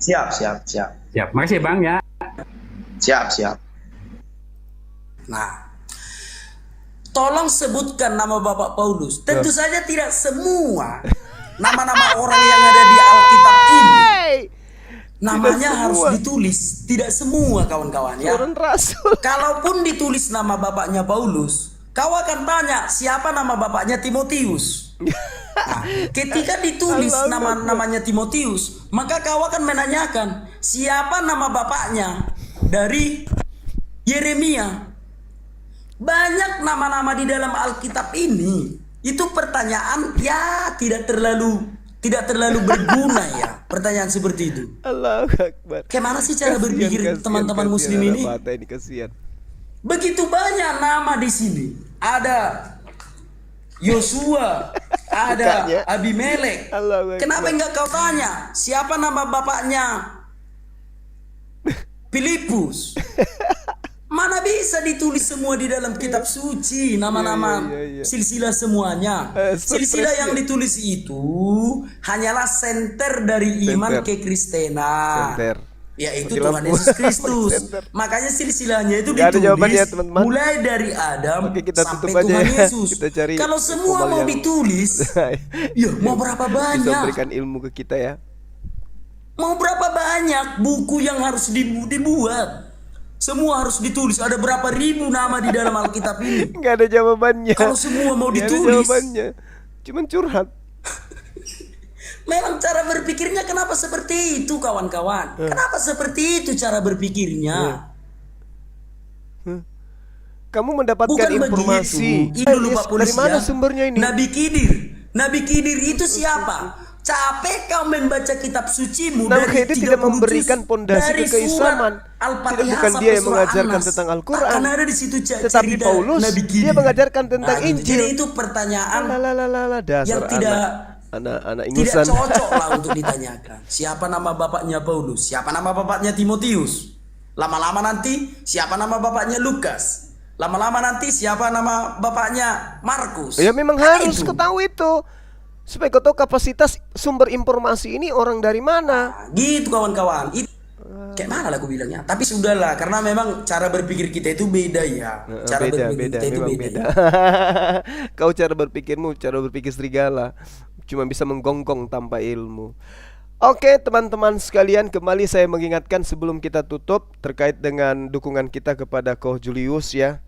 Siap. Makasih Bang ya. Siap. Nah, tolong sebutkan nama Bapak Paulus. Tentu saja tidak semua nama-nama orang yang ada di Alkitab ini namanya harus ditulis. Tidak semua kawan-kawan ya. Kalaupun ditulis nama bapaknya Paulus, kau akan tanya siapa nama bapaknya Timotius. Nah, ketika ditulis namanya Timotius, maka kau akan menanyakan siapa nama bapaknya dari Yeremia. Banyak nama-nama di dalam Alkitab ini. Itu pertanyaan ya tidak terlalu berguna ya. Pertanyaan seperti itu. Allahu Akbar. Gimana sih cara berpikir teman-teman muslim ini? Begitu banyak nama di sini. Ada Yosua, ada Abimelek. Kenapa enggak kau tanya siapa nama bapaknya Filipus? Mana bisa ditulis semua di dalam kitab suci nama-nama silsilah semuanya. Silsilah yang ditulis itu hanyalah senter dari iman kekristenan. Yaitu Tuhan Yesus Kristus. Makanya silsilahnya itu ditulis mulai dari Adam sampai Tuhan Yesus. Kalau semua mau ditulis, ya mau berapa banyak? Bisa berikan ilmu ke kita ya. Mau berapa banyak buku yang harus dibuat? Semua harus ditulis. Ada berapa ribu nama di dalam Alkitab ini? Nggak ada jawabannya. Kalau semua mau Nggak ada ditulis, jawabannya. Cuman curhat. memang cara berpikirnya kenapa seperti itu, kawan-kawan? Kenapa seperti itu cara berpikirnya? Kamu mendapatkan Bukan informasi. begitu. Ini dulu Pak Polisi, Dari mana ya. sumbernya ini? Nabi Khidir. Nabi Khidir itu siapa? Capek kau membaca kitab sucimu Nabi dari Khidir tidak 30 memberikan juz, pondasi dari keislaman. surat Al-Fatihah Tidak, bukan sampai dia yang surah mengajarkan An-Nas. tentang Al-Quran. Akan ada di situ Tetapi cerita Paulus, Nabi Khidir. dia mengajarkan tentang Gitu. Injil. Jadi itu pertanyaan Dasar yang tidak anak tidak ingusan. cocok lah untuk ditanyakan. Siapa nama bapaknya Paulus? Siapa nama bapaknya Timotius? Lama-lama nanti siapa nama bapaknya Lukas? Lama-lama nanti siapa nama bapaknya Markus? Ya memang Kan harus itu. kau tahu itu. Supaya kau tahu kapasitas sumber informasi ini orang dari mana. Nah, gitu kawan-kawan. Kayak mana lah aku bilangnya. Tapi sudahlah, karena memang cara berpikir kita itu beda ya. Cara berpikir kita itu memang beda. beda. Kau cara berpikirmu, cara berpikir serigala. Cuma bisa menggonggong tanpa ilmu. Oke teman-teman sekalian, kembali saya mengingatkan sebelum kita tutup terkait dengan dukungan kita kepada Ko Julius ya.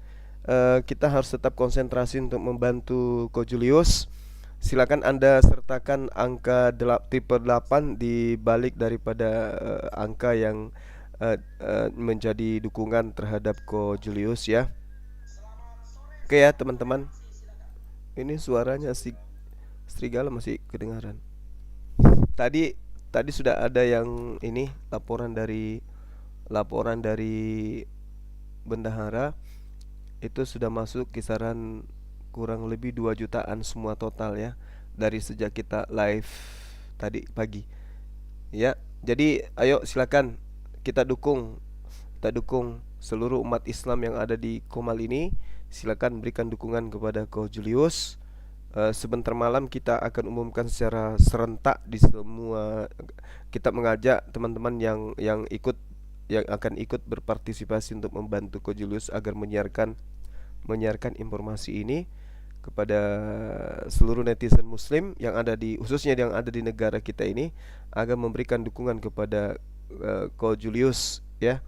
Kita harus tetap konsentrasi untuk membantu Ko Julius. Silakan Anda sertakan angka tipe 8 di balik daripada angka yang menjadi dukungan terhadap Ko Julius ya. Oke ya teman-teman. Ini suaranya si serigala masih kedengaran. Tadi sudah ada yang ini laporan dari bendahara itu sudah masuk kisaran kurang lebih 2 jutaan semua total ya dari sejak kita live tadi pagi. Ya, jadi ayo silakan kita dukung seluruh umat Islam yang ada di Komal ini. Silakan berikan dukungan kepada Ko Julius. Sebentar malam kita akan umumkan secara serentak di semua. Kita mengajak teman-teman yang akan ikut berpartisipasi untuk membantu Ko Julius agar menyiarkan informasi ini kepada seluruh netizen muslim yang ada khususnya yang ada di negara kita ini, agar memberikan dukungan kepada Ko Julius ya.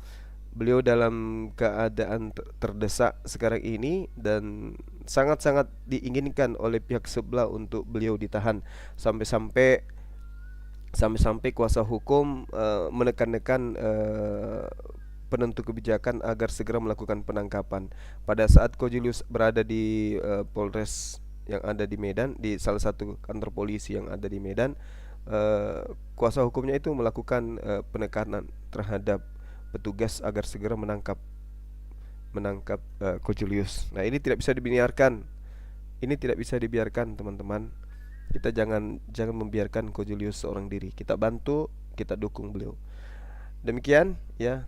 Beliau dalam keadaan terdesak sekarang ini dan sangat-sangat diinginkan oleh pihak sebelah untuk beliau ditahan sampai-sampai kuasa hukum menekan-nekan penentu kebijakan agar segera melakukan penangkapan. Pada saat Ko Julius berada di Polres yang ada di Medan, di salah satu kantor polisi yang ada di Medan, kuasa hukumnya itu melakukan penekanan terhadap petugas agar segera menangkap Ko Julius. Nah, ini tidak bisa dibiarkan. Ini tidak bisa dibiarkan, teman-teman. Kita jangan membiarkan Ko Julius seorang diri. Kita bantu, kita dukung beliau. Demikian ya.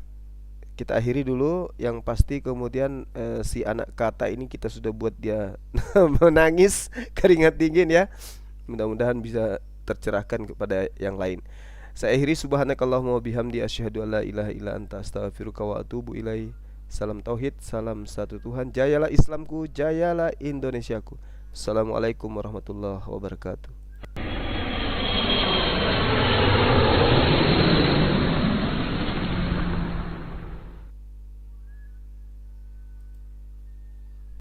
Kita akhiri dulu. Yang pasti kemudian si anak kata ini kita sudah buat dia menangis keringat dingin ya. Mudah-mudahan bisa tercerahkan kepada yang lain. Saya akhiri, subhanakallahumma wa bihamdi asyhadu an la ilaha illa anta astaghfiruka wa atubu ilaihi. Salam tauhid, salam satu Tuhan. Jayalah Islamku, jayalah Indonesiaku. Assalamualaikum warahmatullahi wabarakatuh.